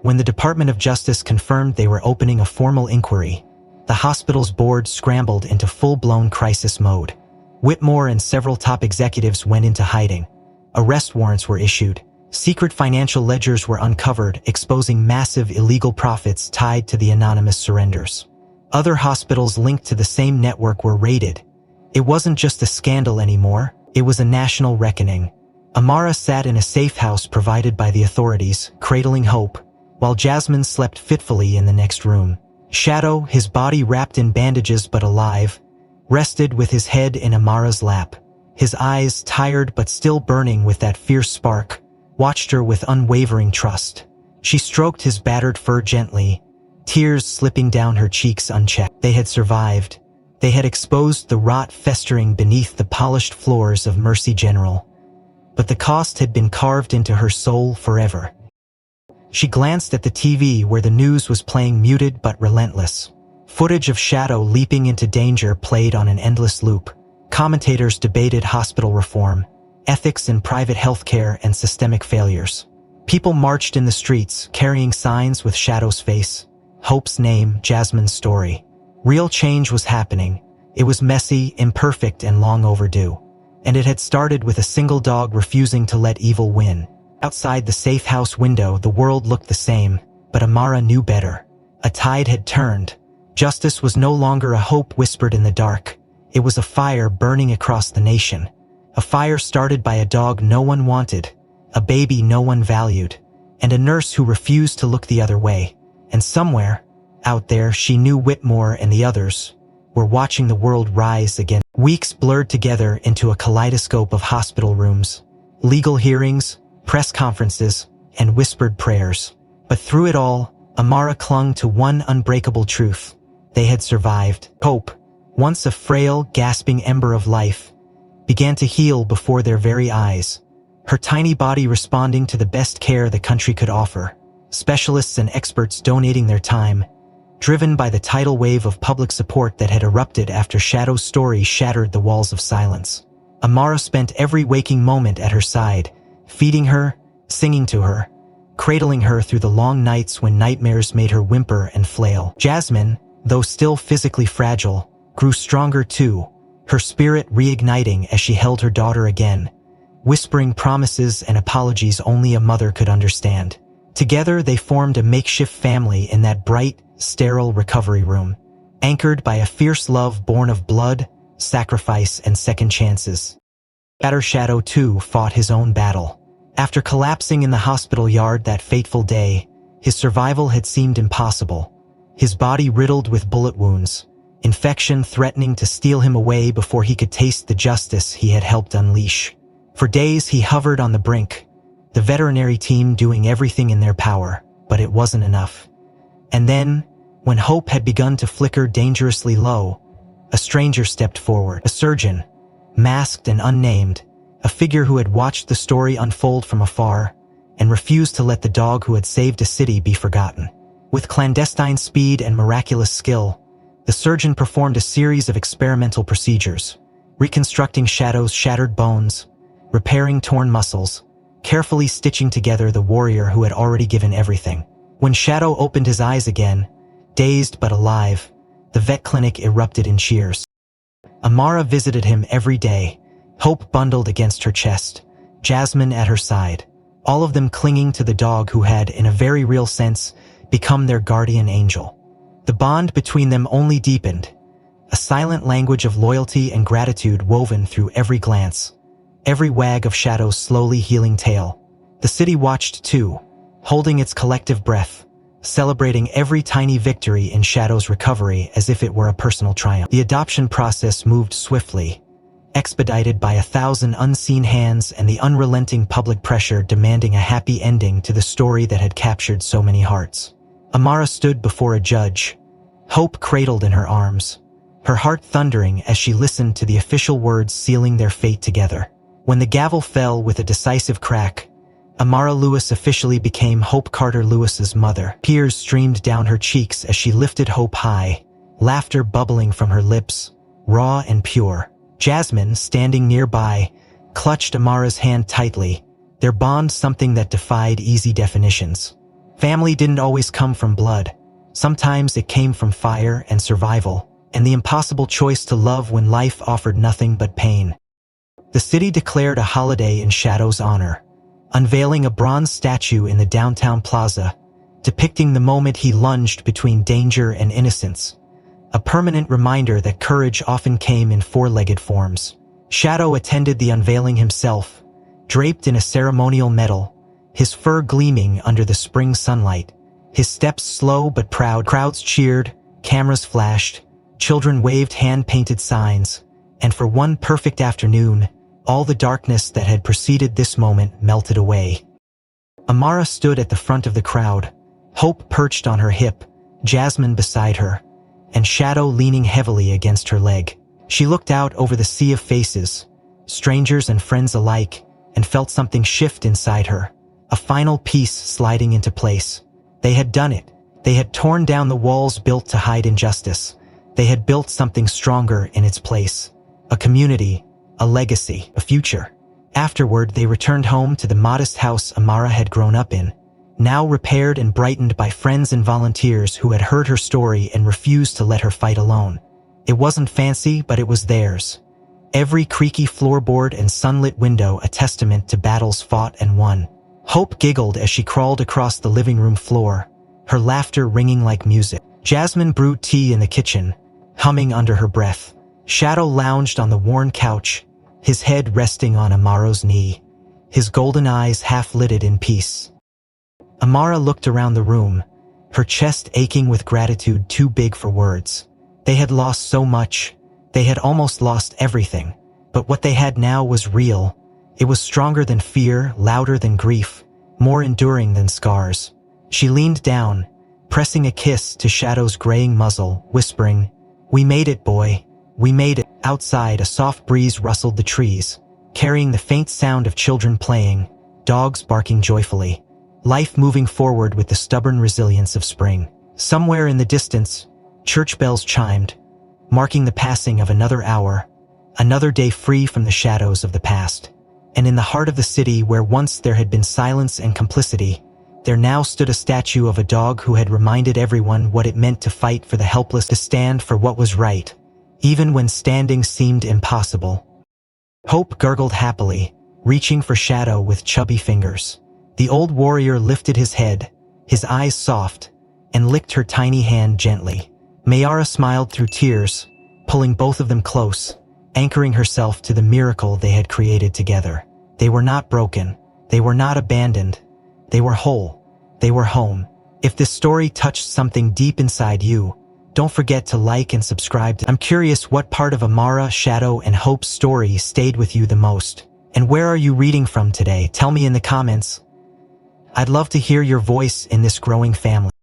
When the Department of Justice confirmed they were opening a formal inquiry, the hospital's board scrambled into full-blown crisis mode. Whitmore and several top executives went into hiding. Arrest warrants were issued. Secret financial ledgers were uncovered, exposing massive illegal profits tied to the anonymous surrenders. Other hospitals linked to the same network were raided. It wasn't just a scandal anymore, it was a national reckoning. Amara sat in a safe house provided by the authorities, cradling hope, while Jasmine slept fitfully in the next room. Shadow, his body wrapped in bandages but alive, rested with his head in Amara's lap. His eyes, tired but still burning with that fierce spark, watched her with unwavering trust. She stroked his battered fur gently, tears slipping down her cheeks unchecked. They had survived, They had exposed the rot festering beneath the polished floors of Mercy General. But the cost had been carved into her soul forever. She glanced at the TV where the news was playing muted but relentless. Footage of Shadow leaping into danger played on an endless loop. Commentators debated hospital reform, ethics in private healthcare, and systemic failures. People marched in the streets, carrying signs with Shadow's face, Hope's name, Jasmine's story. Real change was happening. It was messy, imperfect, and long overdue. And it had started with a single dog refusing to let evil win. Outside the safe house window, the world looked the same, but Amara knew better. A tide had turned. Justice was no longer a hope whispered in the dark. It was a fire burning across the nation. A fire started by a dog no one wanted, a baby no one valued, and a nurse who refused to look the other way. And somewhere, out there, she knew Whitmore and the others were watching the world rise again. Weeks blurred together into a kaleidoscope of hospital rooms, legal hearings, press conferences, and whispered prayers. But through it all, Amara clung to one unbreakable truth. They had survived. Hope, once a frail, gasping ember of life, began to heal before their very eyes, her tiny body responding to the best care the country could offer. Specialists and experts donating their time, driven by the tidal wave of public support that had erupted after Shadow's story shattered the walls of silence. Amara spent every waking moment at her side, feeding her, singing to her, cradling her through the long nights when nightmares made her whimper and flail. Jasmine, though still physically fragile, grew stronger too, her spirit reigniting as she held her daughter again, whispering promises and apologies only a mother could understand. Together they formed a makeshift family in that bright, sterile recovery room, anchored by a fierce love born of blood, sacrifice, and second chances. Shadow too fought his own battle. After collapsing in the hospital yard that fateful day, his survival had seemed impossible. His body riddled with bullet wounds, infection threatening to steal him away before he could taste the justice he had helped unleash. For days he hovered on the brink, the veterinary team doing everything in their power, but it wasn't enough. And then, when hope had begun to flicker dangerously low, a stranger stepped forward, a surgeon, masked and unnamed, a figure who had watched the story unfold from afar and refused to let the dog who had saved a city be forgotten. With clandestine speed and miraculous skill, the surgeon performed a series of experimental procedures, reconstructing Shadow's shattered bones, repairing torn muscles, carefully stitching together the warrior who had already given everything. When Shadow opened his eyes again, dazed but alive, the vet clinic erupted in cheers. Amara visited him every day, Hope bundled against her chest, Jasmine at her side, all of them clinging to the dog who had, in a very real sense, become their guardian angel. The bond between them only deepened, a silent language of loyalty and gratitude woven through every glance, every wag of Shadow's slowly healing tail. The city watched too, holding its collective breath, celebrating every tiny victory in Shadow's recovery as if it were a personal triumph. The adoption process moved swiftly, expedited by 1,000 unseen hands and the unrelenting public pressure demanding a happy ending to the story that had captured so many hearts. Amara stood before a judge, hope cradled in her arms, her heart thundering as she listened to the official words sealing their fate together. When the gavel fell with a decisive crack, Amara Lewis officially became Hope Carter Lewis's mother. Tears streamed down her cheeks as she lifted Hope high, laughter bubbling from her lips, raw and pure. Jasmine, standing nearby, clutched Amara's hand tightly, their bond something that defied easy definitions. Family didn't always come from blood. Sometimes it came from fire and survival, and the impossible choice to love when life offered nothing but pain. The city declared a holiday in Shadow's honor, unveiling a bronze statue in the downtown plaza, depicting the moment he lunged between danger and innocence, a permanent reminder that courage often came in four-legged forms. Shadow attended the unveiling himself, draped in a ceremonial medal, his fur gleaming under the spring sunlight, his steps slow but proud. Crowds cheered, cameras flashed, children waved hand-painted signs, and for one perfect afternoon, all the darkness that had preceded this moment melted away. Amara stood at the front of the crowd, Hope perched on her hip, Jasmine beside her, and Shadow leaning heavily against her leg. She looked out over the sea of faces, strangers and friends alike, and felt something shift inside her, a final piece sliding into place. They had done it. They had torn down the walls built to hide injustice. They had built something stronger in its place. A community, a legacy, a future. Afterward, they returned home to the modest house Amara had grown up in, now repaired and brightened by friends and volunteers who had heard her story and refused to let her fight alone. It wasn't fancy, but it was theirs. Every creaky floorboard and sunlit window a testament to battles fought and won. Hope giggled as she crawled across the living room floor, her laughter ringing like music. Jasmine brewed tea in the kitchen, humming under her breath. Shadow lounged on the worn couch, his head resting on Amara's knee, his golden eyes half-lidded in peace. Amara looked around the room, her chest aching with gratitude too big for words. They had lost so much. They had almost lost everything. But what they had now was real. It was stronger than fear, louder than grief, more enduring than scars. She leaned down, pressing a kiss to Shadow's graying muzzle, whispering, "We made it, boy. We made it." Outside, a soft breeze rustled the trees, carrying the faint sound of children playing, dogs barking joyfully. Life moving forward with the stubborn resilience of spring. Somewhere in the distance, church bells chimed, marking the passing of another hour, another day free from the shadows of the past. And in the heart of the city, where once there had been silence and complicity, there now stood a statue of a dog who had reminded everyone what it meant to fight for the helpless, to stand for what was right, even when standing seemed impossible. Hope gurgled happily, reaching for Shadow with chubby fingers. The old warrior lifted his head, his eyes soft, and licked her tiny hand gently. Mayara smiled through tears, pulling both of them close, anchoring herself to the miracle they had created together. They were not broken. They were not abandoned. They were whole. They were home. If this story touched something deep inside you, don't forget to like and subscribe. I'm curious what part of Amara, Shadow, and Hope's story stayed with you the most. And where are you reading from today? Tell me in the comments. I'd love to hear your voice in this growing family.